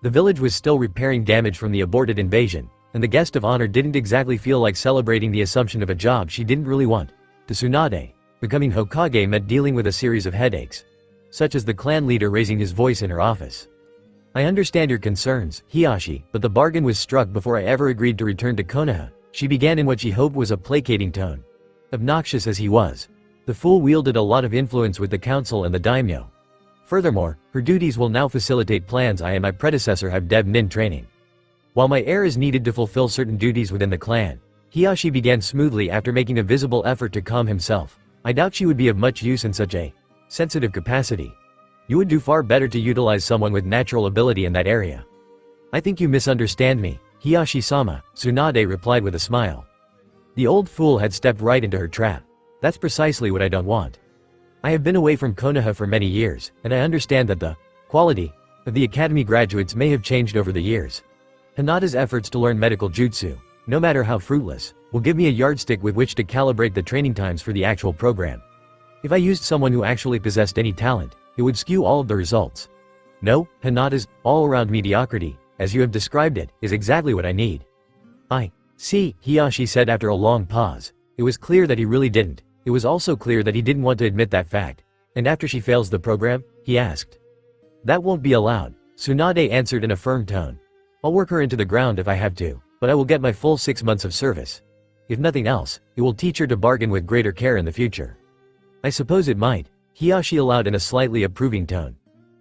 The village was still repairing damage from the aborted invasion, and the guest of honor didn't exactly feel like celebrating the assumption of a job she didn't really want. To Tsunade, becoming Hokage meant dealing with a series of headaches, such as the clan leader raising his voice in her office. "I understand your concerns, Hiyashi, but the bargain was struck before I ever agreed to return to Konoha," she began in what she hoped was a placating tone. Obnoxious as he was, the fool wielded a lot of influence with the council and the daimyo. Furthermore, her duties will now facilitate plans I and my predecessor have debbed in training. While my heir is needed to fulfill certain duties within the clan, Hiyashi began smoothly after making a visible effort to calm himself. "I doubt she would be of much use in such a sensitive capacity. You would do far better to utilize someone with natural ability in that area." "I think you misunderstand me, Hiyashi-sama," Tsunade replied with a smile. The old fool had stepped right into her trap. "That's precisely what I don't want. I have been away from Konoha for many years, and I understand that the quality of the academy graduates may have changed over the years. Hinata's efforts to learn medical jutsu, no matter how fruitless, will give me a yardstick with which to calibrate the training times for the actual program. If I used someone who actually possessed any talent, it would skew all of the results. No, Hinata's all-around mediocrity, as you have described it, is exactly what I need." "I see," Hiyashi said after a long pause. It was clear that he really didn't. It was also clear that he didn't want to admit that fact. "And after she fails the program?" he asked. "That won't be allowed," Tsunade answered in a firm tone. "I'll work her into the ground if I have to, but I will get my full 6 months of service. If nothing else, it will teach her to bargain with greater care in the future." "I suppose it might," Hiyashi allowed in a slightly approving tone.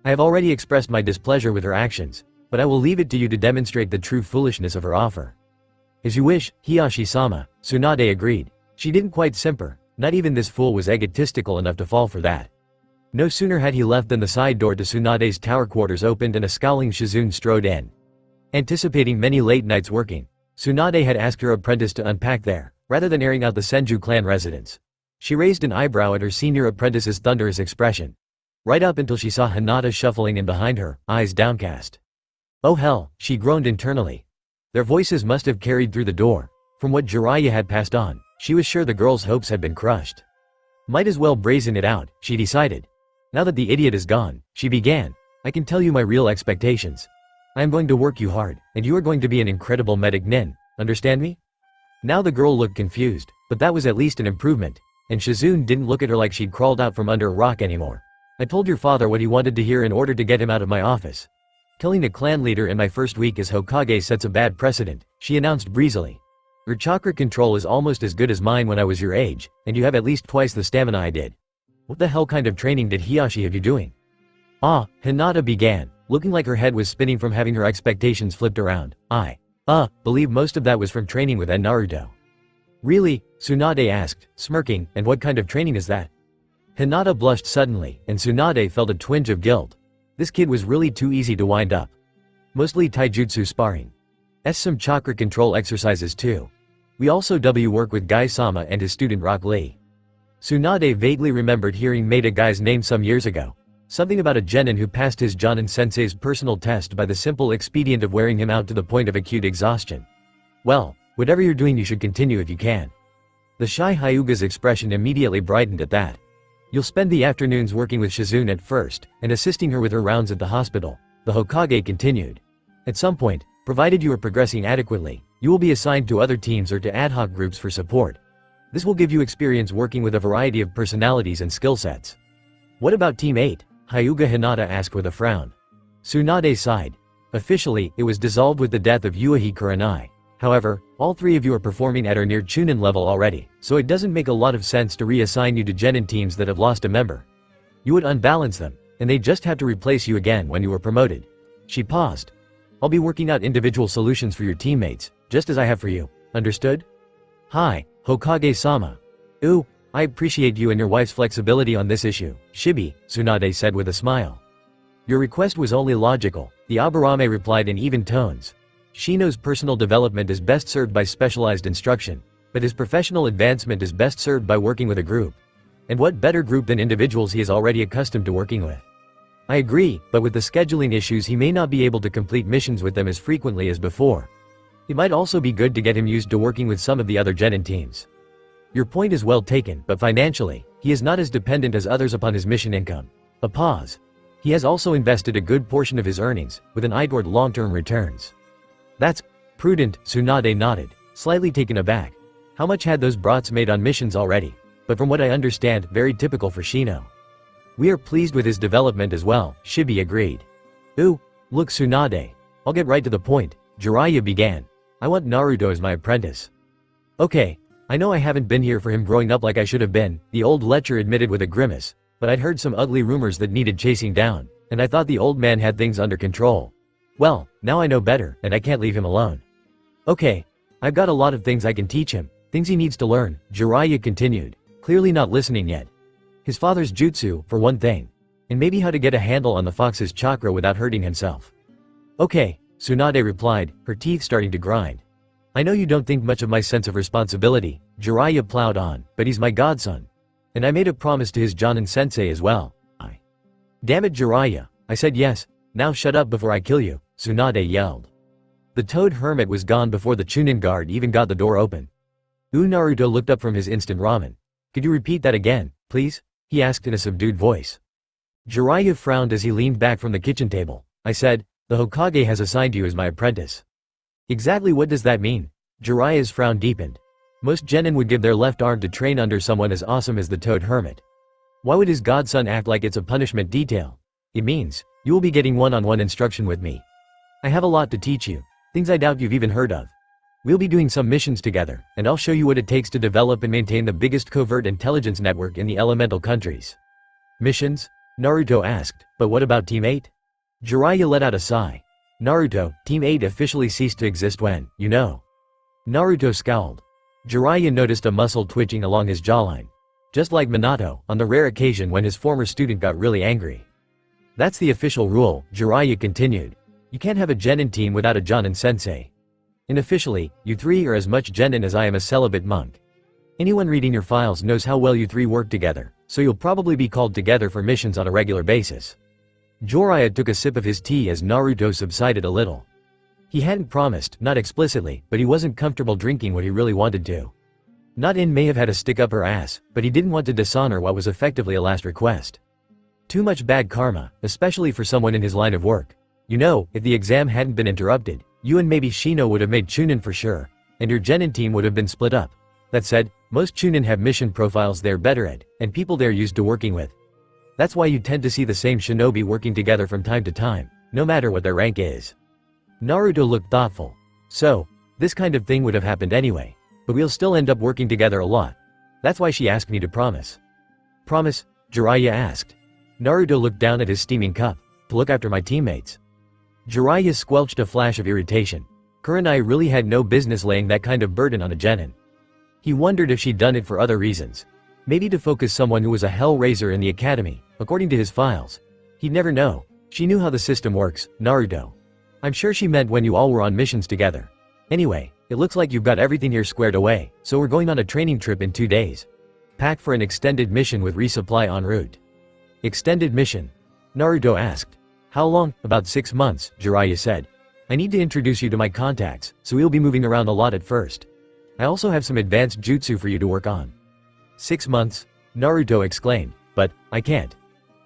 "I have already expressed my displeasure with her actions, but I will leave it to you to demonstrate the true foolishness of her offer." "As you wish, Hiyashi-sama," Tsunade agreed. She didn't quite simper. Not even this fool was egotistical enough to fall for that. No sooner had he left than the side door to Tsunade's tower quarters opened and a scowling Shizune strode in. Anticipating many late nights working, Tsunade had asked her apprentice to unpack there, rather than airing out the Senju clan residence. She raised an eyebrow at her senior apprentice's thunderous expression. Right up until she saw Hinata shuffling in behind her, eyes downcast. "Oh hell," she groaned internally. Their voices must have carried through the door. From what Jiraiya had passed on, she was sure the girl's hopes had been crushed. Might as well brazen it out, she decided. Now that the idiot is gone, she began. "I can tell you my real expectations. I am going to work you hard, and you are going to be an incredible medic nin, understand me?" Now the girl looked confused, but that was at least an improvement, and Shizune didn't look at her like she'd crawled out from under a rock anymore. "I told your father what he wanted to hear in order to get him out of my office. Killing a clan leader in my first week as Hokage sets a bad precedent," she announced breezily. "Your chakra control is almost as good as mine when I was your age, and you have at least twice the stamina I did. What the hell kind of training did Hiyashi have you doing?" "Ah," Hinata began, looking like her head was spinning from having her expectations flipped around. "I believe most of that was from training with Naruto." "Really?" Tsunade asked, smirking, "and what kind of training is that?" Hinata blushed suddenly, and Tsunade felt a twinge of guilt. This kid was really too easy to wind up. "Mostly taijutsu sparring. Some chakra control exercises too. We also work with Gai-sama and his student Rock Lee." Tsunade vaguely remembered hearing Maida Guy's name some years ago. Something about a genin who passed his Jonin sensei's personal test by the simple expedient of wearing him out to the point of acute exhaustion. "Well, whatever you're doing you should continue if you can." The shy Hyuga's expression immediately brightened at that. "You'll spend the afternoons working with Shizune at first, and assisting her with her rounds at the hospital," the Hokage continued. "At some point, provided you are progressing adequately, you will be assigned to other teams or to ad hoc groups for support. This will give you experience working with a variety of personalities and skill sets." "What about Team 8? Hyuga Hinata asked with a frown. Tsunade sighed. "Officially, it was dissolved with the death of Uchiha Kuranai. However, all three of you are performing at or near Chunin level already, so it doesn't make a lot of sense to reassign you to genin teams that have lost a member. You would unbalance them, and they just have to replace you again when you are promoted." She paused. "I'll be working out individual solutions for your teammates, just as I have for you, understood?" "Hi, Hokage-sama. Ooh, I appreciate you and your wife's flexibility on this issue, Shibi," Tsunade said with a smile. "Your request was only logical," the Aburame replied in even tones. "Shino's personal development is best served by specialized instruction, but his professional advancement is best served by working with a group. And what better group than individuals he is already accustomed to working with? I agree, but with the scheduling issues he may not be able to complete missions with them as frequently as before. It might also be good to get him used to working with some of the other genin teams." "Your point is well taken, but financially, He is not as dependent as others upon his mission income. A pause. He has also invested a good portion of his earnings, with an eye toward long-term returns. That's prudent, Tsunade nodded, slightly taken aback. How much had those brats made on missions already? But from what I understand, very typical for Shino. We are pleased with his development as well, Shibi agreed. Ooh, look Tsunade. I'll get right to the point, Jiraiya began. I want Naruto as my apprentice. Okay, I know I haven't been here for him growing up like I should have been, the old lecher admitted with a grimace, but I'd heard some ugly rumors that needed chasing down, and I thought the old man had things under control. Well, now I know better, and I can't leave him alone. Okay, I've got a lot of things I can teach him, things he needs to learn, Jiraiya continued, clearly not listening yet. His father's jutsu, for one thing. And maybe how to get a handle on the fox's chakra without hurting himself. Okay, Tsunade replied, her teeth starting to grind. I know you don't think much of my sense of responsibility, Jiraiya plowed on, but he's my godson. And I made a promise to his Jonin-sensei as well. Damn it Jiraiya, I said yes, now shut up before I kill you, Tsunade yelled. The toad hermit was gone before the Chunin guard even got the door open. Naruto looked up from his instant ramen. Could you repeat that again, please? He asked in a subdued voice. Jiraiya frowned as he leaned back from the kitchen table. I said, the Hokage has assigned you as my apprentice. Exactly what does that mean? Jiraiya's frown deepened. Most genin would give their left arm to train under someone as awesome as the toad hermit. Why would his godson act like it's a punishment detail? It means, you will be getting one-on-one instruction with me. I have a lot to teach you, things I doubt you've even heard of. We'll be doing some missions together, and I'll show you what it takes to develop and maintain the biggest covert intelligence network in the elemental countries. Missions? Naruto asked, but what about Team 8? Jiraiya let out a sigh. Naruto, Team 8 officially ceased to exist when, you know. Naruto scowled. Jiraiya noticed a muscle twitching along his jawline. Just like Minato, on the rare occasion when his former student got really angry. That's the official rule, Jiraiya continued. You can't have a genin team without a Jonin-sensei. And officially, you three are as much genin as I am a celibate monk. Anyone reading your files knows how well you three work together, so you'll probably be called together for missions on a regular basis. Jiraiya took a sip of his tea as Naruto subsided a little. He hadn't promised, not explicitly, but he wasn't comfortable drinking what he really wanted to. Not-in may have had a stick up her ass, but he didn't want to dishonor what was effectively a last request. Too much bad karma, especially for someone in his line of work. You know, if the exam hadn't been interrupted, you and maybe Shino would have made Chunin for sure, and your genin team would have been split up. That said, most Chunin have mission profiles they're better at, and people they're used to working with. That's why you tend to see the same shinobi working together from time to time, no matter what their rank is. Naruto looked thoughtful. So, this kind of thing would have happened anyway, but we'll still end up working together a lot. That's why she asked me to promise. Promise? Jiraiya asked. Naruto looked down at his steaming cup. To look after my teammates. Jiraiya squelched a flash of irritation. Kurenai really had no business laying that kind of burden on a genin. He wondered if she'd done it for other reasons. Maybe to focus someone who was a hell-raiser in the academy, according to his files. He'd never know. She knew how the system works, Naruto. I'm sure she meant when you all were on missions together. Anyway, it looks like you've got everything here squared away, so we're going on a training trip in 2 days. Pack for an extended mission with resupply en route. Extended mission? Naruto asked. How long? About 6 months, Jiraiya said. I need to introduce you to my contacts, so we'll be moving around a lot at first. I also have some advanced jutsu for you to work on. 6 months? Naruto exclaimed. But, I can't.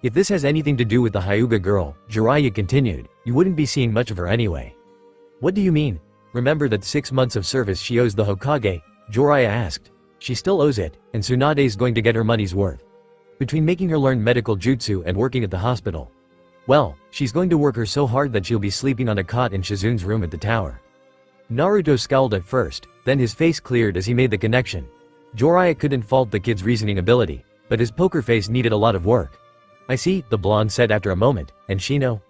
If this has anything to do with the Hyuga girl, Jiraiya continued, you wouldn't be seeing much of her anyway. What do you mean? Remember that 6 months of service she owes the Hokage? Jiraiya asked. She still owes it, and Tsunade's going to get her money's worth. Between making her learn medical jutsu and working at the hospital. Well, she's going to work her so hard that she'll be sleeping on a cot in Shizun's room at the tower. Naruto scowled at first, then his face cleared as he made the connection. Jiraiya couldn't fault the kid's reasoning ability, but his poker face needed a lot of work. I see, the blonde said after a moment, and Shino?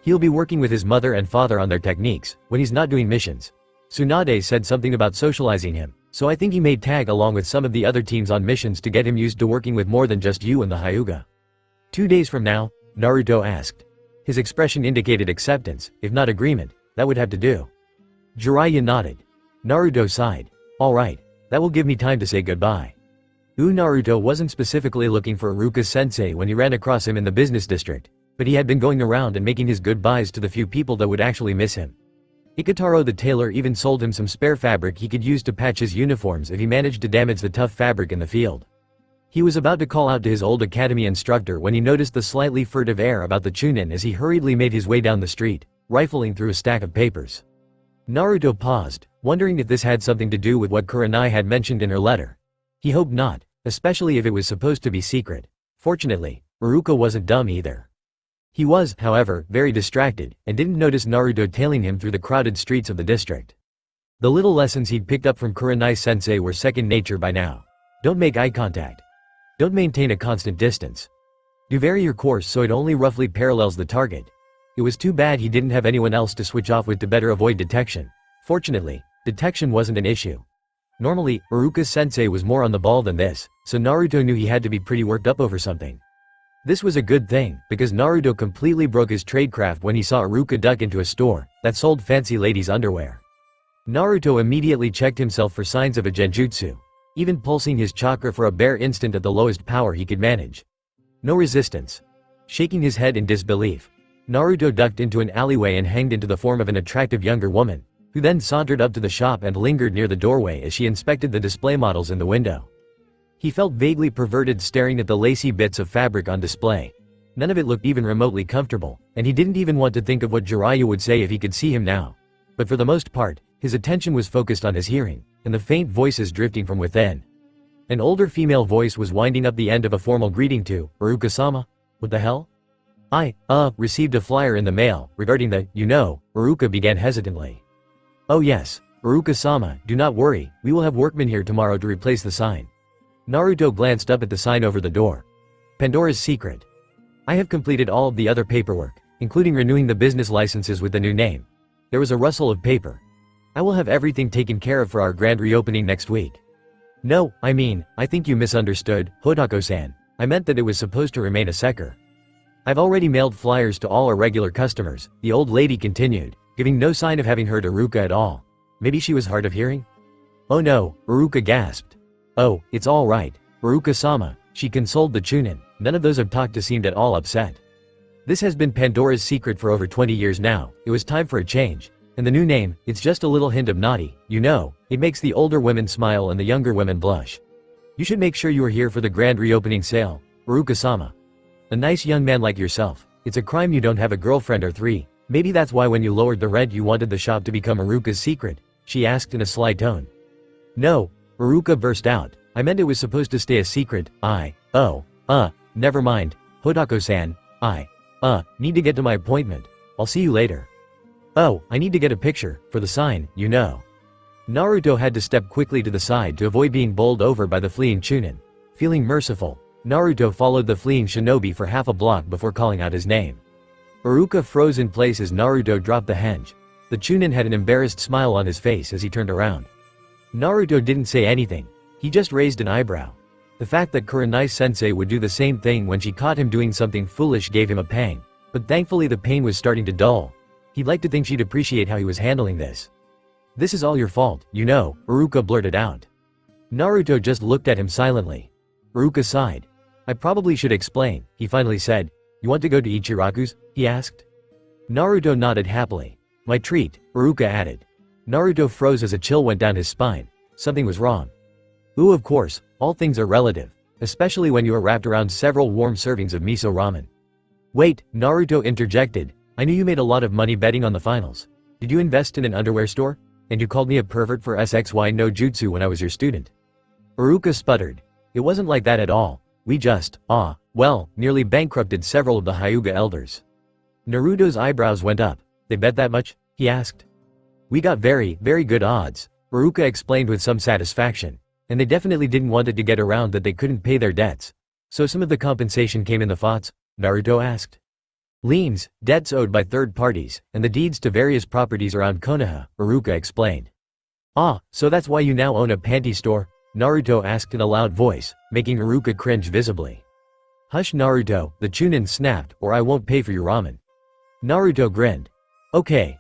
He'll be working with his mother and father on their techniques, when he's not doing missions. Tsunade said something about socializing him, so I think he may tag along with some of the other teams on missions to get him used to working with more than just you and the Hyuga. 2 days from now? Naruto asked. His expression indicated acceptance, if not agreement, that would have to do. Jiraiya nodded. Naruto sighed. Alright, that will give me time to say goodbye. Naruto wasn't specifically looking for Iruka-sensei when he ran across him in the business district, but he had been going around and making his goodbyes to the few people that would actually miss him. Ikutaro the tailor even sold him some spare fabric he could use to patch his uniforms if he managed to damage the tough fabric in the field. He was about to call out to his old academy instructor when he noticed the slightly furtive air about the Chunin as he hurriedly made his way down the street, rifling through a stack of papers. Naruto paused, wondering if this had something to do with what Kurenai had mentioned in her letter. He hoped not, especially if it was supposed to be secret. Fortunately, Iruka wasn't dumb either. He was, however, very distracted, and didn't notice Naruto tailing him through the crowded streets of the district. The little lessons he'd picked up from Kurenai-sensei were second nature by now. Don't make eye contact. Don't maintain a constant distance. Do vary your course so it only roughly parallels the target. It was too bad he didn't have anyone else to switch off with to better avoid detection. Fortunately, detection wasn't an issue. Normally, Iruka-sensei was more on the ball than this, so Naruto knew he had to be pretty worked up over something. This was a good thing, because Naruto completely broke his tradecraft when he saw Iruka duck into a store that sold fancy ladies' underwear. Naruto immediately checked himself for signs of a genjutsu, even pulsing his chakra for a bare instant at the lowest power he could manage. No resistance. Shaking his head in disbelief, Naruto ducked into an alleyway and hanged into the form of an attractive younger woman, who then sauntered up to the shop and lingered near the doorway as she inspected the display models in the window. He felt vaguely perverted staring at the lacy bits of fabric on display. None of it looked even remotely comfortable, and he didn't even want to think of what Jiraiya would say if he could see him now. But for the most part, his attention was focused on his hearing, and the faint voices drifting from within. An older female voice was winding up the end of a formal greeting to, "Iruka-sama? What the hell?" "I received a flyer in the mail, regarding the, Iruka began hesitantly. "Oh yes, Iruka-sama, do not worry, we will have workmen here tomorrow to replace the sign." Naruto glanced up at the sign over the door. Pandora's Secret. "I have completed all of the other paperwork, including renewing the business licenses with the new name." There was a rustle of paper. "I will have everything taken care of for our grand reopening next week." "No, I think you misunderstood, Hodako-san. I meant that it was supposed to remain a secret. I've already mailed flyers to all our regular customers," the old lady continued, giving no sign of having heard Iruka at all. Maybe she was hard of hearing? "Oh no," Iruka gasped. "Oh, it's all right, Iruka-sama," she consoled the Chunin. None of those Obito seemed at all upset. This has been Pandora's Secret for over 20 years now. It was time for a change. And the new name, it's just a little hint of naughty, it makes the older women smile and the younger women blush. You should make sure you are here for the grand reopening sale, Iruka-sama. A nice young man like yourself. It's a crime you don't have a girlfriend or three. Maybe that's why when you lowered the rent you wanted the shop to become Iruka's secret," she asked in a sly tone. "No," Iruka burst out. "I meant it was supposed to stay a secret. Never mind, Hodako-san. I need to get to my appointment. I'll see you later." "Oh, I need to get a picture, for the sign, Naruto had to step quickly to the side to avoid being bowled over by the fleeing Chunin. Feeling merciful, Naruto followed the fleeing shinobi for half a block before calling out his name. Iruka froze in place as Naruto dropped the henge. The Chunin had an embarrassed smile on his face as he turned around. Naruto didn't say anything. He just raised an eyebrow. The fact that Kurenai-sensei would do the same thing when she caught him doing something foolish gave him a pang. But thankfully the pain was starting to dull. He'd like to think she'd appreciate how he was handling this. "This is all your fault, Iruka blurted out. Naruto just looked at him silently. Iruka sighed. "I probably should explain," he finally said. "You want to go to Ichiraku's?" he asked. Naruto nodded happily. "My treat," Iruka added. Naruto froze as a chill went down his spine. Something was wrong. Ooh, of course, all things are relative, especially when you are wrapped around several warm servings of miso ramen. "Wait," Naruto interjected. "I knew you made a lot of money betting on the finals. Did you invest in an underwear store? And you called me a pervert for SXY no jutsu when I was your student?" Iruka sputtered. "It wasn't like that at all. We just, nearly bankrupted several of the Hyuga elders." Naruto's eyebrows went up. "They bet that much?" he asked. "We got very, very good odds," Iruka explained with some satisfaction. "And they definitely didn't want it to get around that they couldn't pay their debts. So some of the compensation came in the thoughts?" Naruto asked. "Liens, debts owed by third parties, and the deeds to various properties around Konoha," Iruka explained. So that's why you now own a panty store?" Naruto asked in a loud voice, making Iruka cringe visibly. "Hush Naruto," the Chunin snapped, "or I won't pay for your ramen." Naruto grinned. Okay,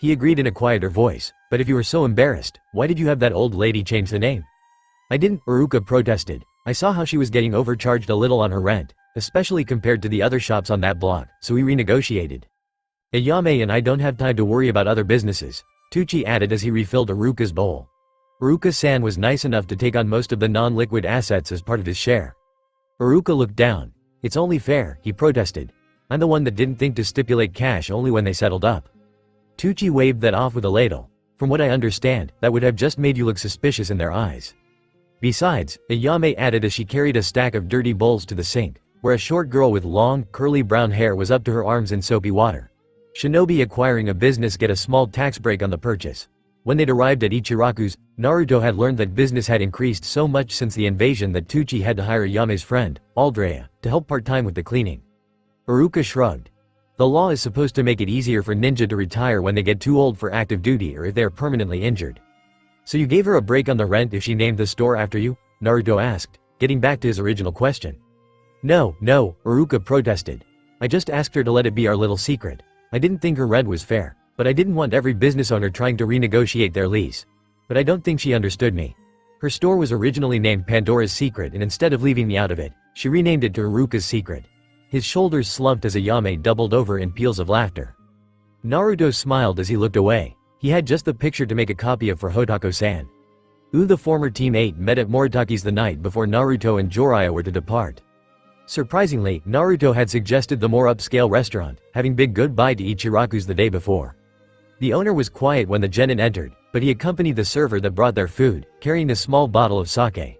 he agreed in a quieter voice, "but if you were so embarrassed, why did you have that old lady change the name?" "I didn't," Iruka protested. "I saw how she was getting overcharged a little on her rent, especially compared to the other shops on that block, so we renegotiated. Ayame and I don't have time to worry about other businesses," Tucci added as he refilled Iruka's bowl. Uruka-san was nice enough to take on most of the non-liquid assets as part of his share. Uruka looked down. "It's only fair," he protested. "I'm the one that didn't think to stipulate cash only when they settled up." Tucci waved that off with a ladle. "From what I understand, that would have just made you look suspicious in their eyes." Besides, Ayame added as she carried a stack of dirty bowls to the sink, where a short girl with long, curly brown hair was up to her arms in soapy water. Shinobi acquiring a business get a small tax break on the purchase. When they'd arrived at Ichiraku's, Naruto had learned that business had increased so much since the invasion that Tucci had to hire Yame's friend, Aldrea, to help part-time with the cleaning. Uruka shrugged. The law is supposed to make it easier for ninja to retire when they get too old for active duty or if they are permanently injured. "So you gave her a break on the rent if she named the store after you?" Naruto asked, getting back to his original question. No, Uruka protested. "I just asked her to let it be our little secret. I didn't think her rent was fair, but I didn't want every business owner trying to renegotiate their lease. But I don't think she understood me. Her store was originally named Pandora's Secret and instead of leaving me out of it, she renamed it to Uruka's Secret." His shoulders slumped as Ayame doubled over in peals of laughter. Naruto smiled as he looked away. He had just the picture to make a copy of for Hotako-san. The former Team 8 met at Moritaki's the night before Naruto and Jiraiya were to depart. Surprisingly, Naruto had suggested the more upscale restaurant, having bid goodbye to Ichiraku's the day before. The owner was quiet when the genin entered, but he accompanied the server that brought their food, carrying a small bottle of sake.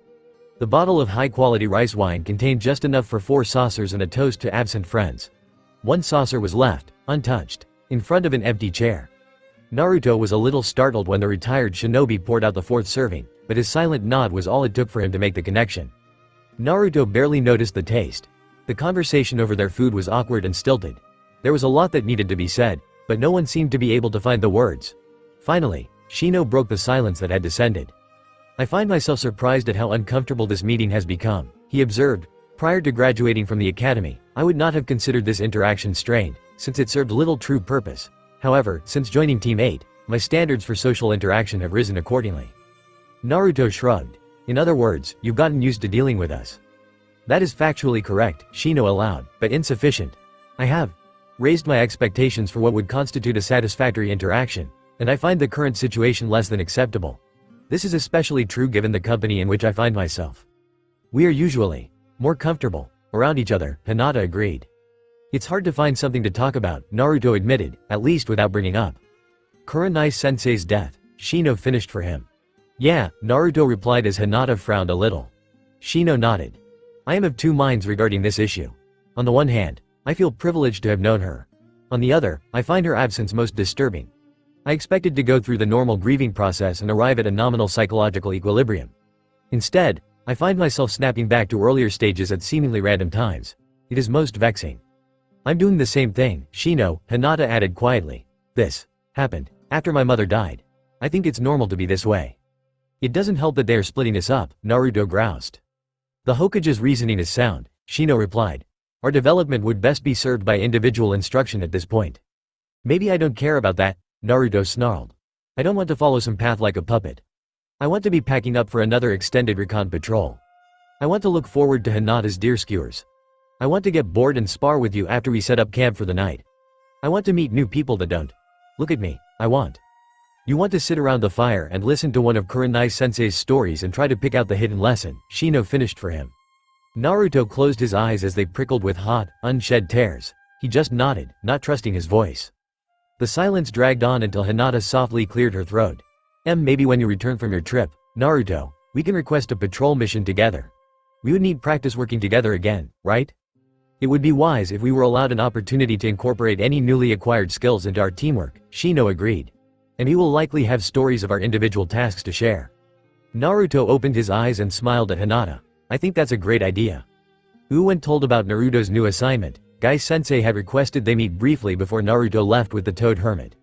The bottle of high-quality rice wine contained just enough for 4 saucers and a toast to absent friends. 1 saucer was left, untouched, in front of an empty chair. Naruto was a little startled when the retired shinobi poured out the 4th serving, but his silent nod was all it took for him to make the connection. Naruto barely noticed the taste. The conversation over their food was awkward and stilted. There was a lot that needed to be said, but no one seemed to be able to find the words. Finally, Shino broke the silence that had descended. "I find myself surprised at how uncomfortable this meeting has become," he observed. "Prior to graduating from the academy, I would not have considered this interaction strained, since it served little true purpose. However, since joining Team 8, my standards for social interaction have risen accordingly." Naruto shrugged. "In other words, you've gotten used to dealing with us." "That is factually correct," Shino allowed, "but insufficient. I have raised my expectations for what would constitute a satisfactory interaction, and I find the current situation less than acceptable. This is especially true given the company in which I find myself. We are usually more comfortable around each other," Hinata agreed. "It's hard to find something to talk about," Naruto admitted, at least without bringing up Kurenai-sensei's death. Shino finished for him. "Yeah," Naruto replied as Hinata frowned a little. Shino nodded. "I am of 2 minds regarding this issue. On the one hand, I feel privileged to have known her. On the other, I find her absence most disturbing. I expected to go through the normal grieving process and arrive at a nominal psychological equilibrium. Instead, I find myself snapping back to earlier stages at seemingly random times. It is most vexing." "I'm doing the same thing, Shino," Hinata added quietly. "This happened after my mother died. I think it's normal to be this way." "It doesn't help that they are splitting us up," Naruto groused. "The Hokage's reasoning is sound," Shino replied. "Our development would best be served by individual instruction at this point." "Maybe I don't care about that," Naruto snarled. "I don't want to follow some path like a puppet. I want to be packing up for another extended recon patrol. I want to look forward to Hinata's deer skewers. I want to get bored and spar with you after we set up camp for the night. I want to meet new people that don't look at me. You want to sit around the fire and listen to one of Kurenai-sensei's stories and try to pick out the hidden lesson," Shino finished for him. Naruto closed his eyes as they prickled with hot, unshed tears. He just nodded, not trusting his voice. The silence dragged on until Hinata softly cleared her throat. Maybe when you return from your trip, Naruto, we can request a patrol mission together. We would need practice working together again, right? It would be wise if we were allowed an opportunity to incorporate any newly acquired skills into our teamwork," Shino agreed. "And we will likely have stories of our individual tasks to share." Naruto opened his eyes and smiled at Hinata. "I think that's a great idea." When told about Naruto's new assignment, Gai-sensei had requested they meet briefly before Naruto left with the Toad Hermit.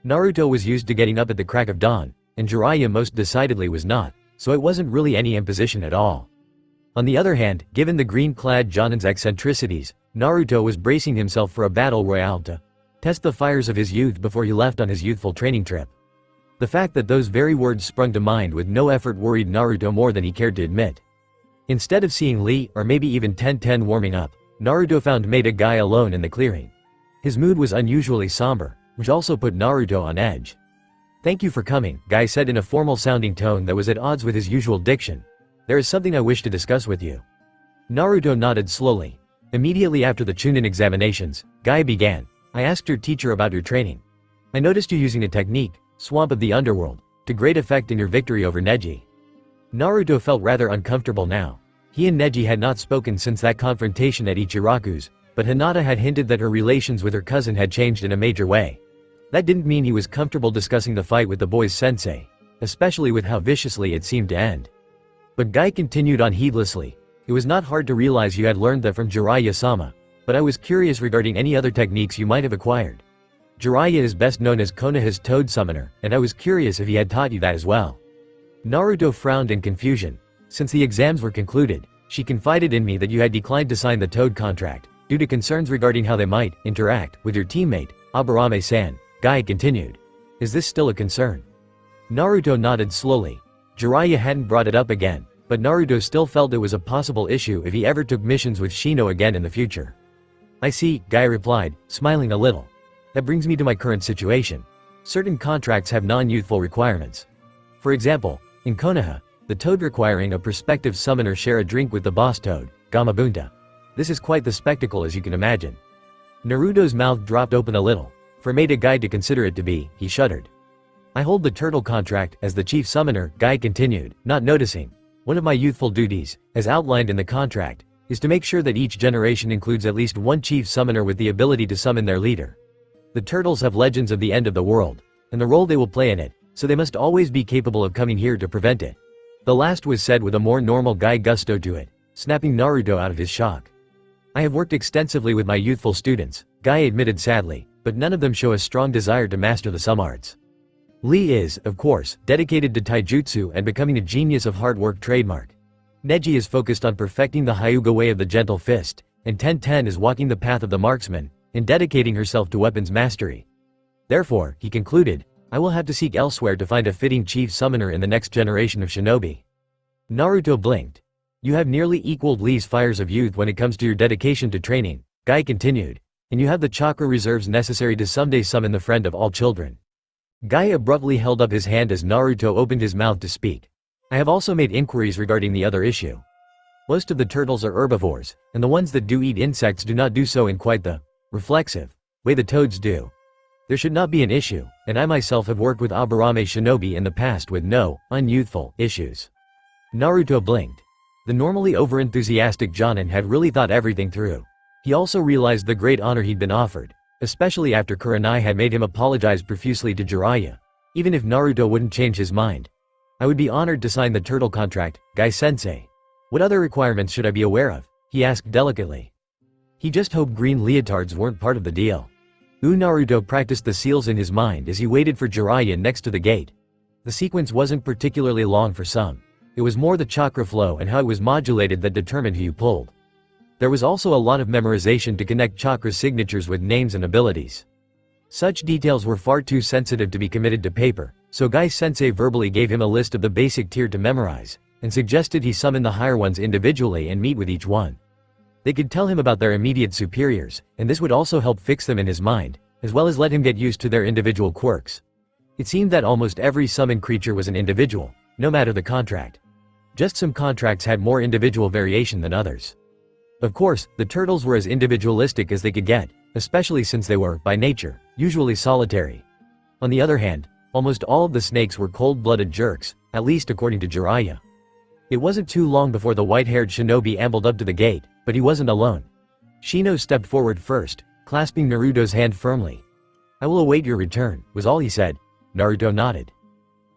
Naruto was used to getting up at the crack of dawn, and Jiraiya most decidedly was not, so it wasn't really any imposition at all. On the other hand, given the green-clad Jonin's eccentricities, Naruto was bracing himself for a battle royale to test the fires of his youth before he left on his youthful training trip. The fact that those very words sprung to mind with no effort worried Naruto more than he cared to admit. Instead of seeing Lee or maybe even Ten warming up, Naruto found Maida Guy alone in the clearing. His mood was unusually somber, which also put Naruto on edge. "Thank you for coming," Guy said in a formal-sounding tone that was at odds with his usual diction. "There is something I wish to discuss with you." Naruto nodded slowly. Immediately after the Chunin examinations, Guy began. "I asked your teacher about your training. I noticed you using a technique, Swamp of the Underworld, to great effect in your victory over Neji." Naruto felt rather uncomfortable now. He and Neji had not spoken since that confrontation at Ichiraku's, but Hinata had hinted that her relations with her cousin had changed in a major way. That didn't mean he was comfortable discussing the fight with the boy's sensei, especially with how viciously it seemed to end. But Guy continued on heedlessly. "It was not hard to realize you had learned that from Jiraiya-sama, but I was curious regarding any other techniques you might have acquired. Jiraiya is best known as Konoha's Toad Summoner, and I was curious if he had taught you that as well." Naruto frowned in confusion. Since the exams were concluded, she confided in me that you had declined to sign the Toad contract, due to concerns regarding how they might interact with your teammate, Aburame-san. Guy continued. "Is this still a concern?" Naruto nodded slowly. Jiraiya hadn't brought it up again, but Naruto still felt it was a possible issue if he ever took missions with Shino again in the future. "I see," Guy replied, smiling a little. "That brings me to my current situation. Certain contracts have non-youthful requirements. For example, in Konoha, the toad requiring a prospective summoner share a drink with the boss toad, Gamabunta. This is quite the spectacle, as you can imagine." Naruto's mouth dropped open a little. For made a Guy to consider it to be, he shuddered. "I hold the turtle contract as the chief summoner," Guy continued, not noticing. "One of my youthful duties, as outlined in the contract, is to make sure that each generation includes at least one chief summoner with the ability to summon their leader. The turtles have legends of the end of the world, and the role they will play in it, so they must always be capable of coming here to prevent it." The last was said with a more normal Guy gusto to it, snapping Naruto out of his shock. "I have worked extensively with my youthful students," Guy admitted sadly, "but none of them show a strong desire to master the some arts. Lee is, of course, dedicated to taijutsu and becoming a genius of hard work trademark. Neji is focused on perfecting the Hyuga way of the gentle fist, and Ten is walking the path of the marksman, and dedicating herself to weapons mastery. Therefore, he concluded, I will have to seek elsewhere to find a fitting chief summoner in the next generation of shinobi." Naruto blinked. "You have nearly equaled Lee's fires of youth when it comes to your dedication to training," Guy continued. "And you have the chakra reserves necessary to someday summon the friend of all children." Guy abruptly held up his hand as Naruto opened his mouth to speak. "I have also made inquiries regarding the other issue. Most of the turtles are herbivores, and the ones that do eat insects do not do so in quite the reflexive way the toads do. There should not be an issue, and I myself have worked with Aburame shinobi in the past with no unyouthful issues." Naruto blinked. The normally overenthusiastic Jonin had really thought everything through. He also realized the great honor he'd been offered, especially after Kuranai had made him apologize profusely to Jiraiya. Even if Naruto wouldn't change his mind. "I would be honored to sign the turtle contract, Guy-sensei. What other requirements should I be aware of?" he asked delicately. He just hoped green leotards weren't part of the deal. Naruto practiced the seals in his mind as he waited for Jiraiya next to the gate. The sequence wasn't particularly long for some. It was more the chakra flow and how it was modulated that determined who you pulled. There was also a lot of memorization to connect chakra signatures with names and abilities. Such details were far too sensitive to be committed to paper, so Guy-sensei verbally gave him a list of the basic tier to memorize, and suggested he summon the higher ones individually and meet with each one. They could tell him about their immediate superiors, and this would also help fix them in his mind, as well as let him get used to their individual quirks. It seemed that almost every summoned creature was an individual, no matter the contract. Just some contracts had more individual variation than others. Of course, the turtles were as individualistic as they could get, especially since they were, by nature, usually solitary. On the other hand, almost all of the snakes were cold-blooded jerks, at least according to Jiraiya. It wasn't too long before the white-haired shinobi ambled up to the gate, but he wasn't alone. Shino stepped forward first, clasping Naruto's hand firmly. "I will await your return," was all he said. Naruto nodded.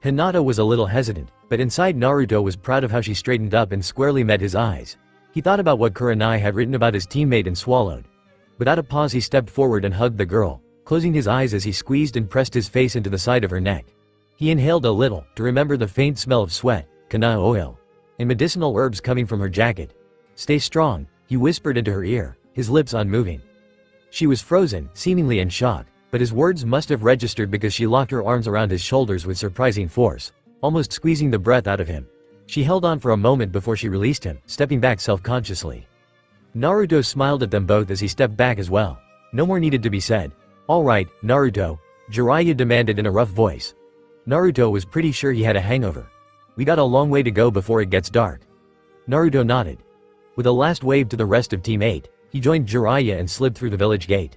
Hinata was a little hesitant, but inside Naruto was proud of how she straightened up and squarely met his eyes. He thought about what Kuranai had written about his teammate and swallowed. Without a pause he stepped forward and hugged the girl, closing his eyes as he squeezed and pressed his face into the side of her neck. He inhaled a little, to remember the faint smell of sweat, kana oil, and medicinal herbs coming from her jacket. "Stay strong," he whispered into her ear, his lips unmoving. She was frozen, seemingly in shock, but his words must have registered because she locked her arms around his shoulders with surprising force, almost squeezing the breath out of him. She held on for a moment before she released him, stepping back self-consciously. Naruto smiled at them both as he stepped back as well. No more needed to be said. "All right, Naruto," Jiraiya demanded in a rough voice. Naruto was pretty sure he had a hangover. We got a long way to go before it gets dark. Naruto nodded. With a last wave to the rest of Team 8, he joined Jiraiya and slid through the village gate.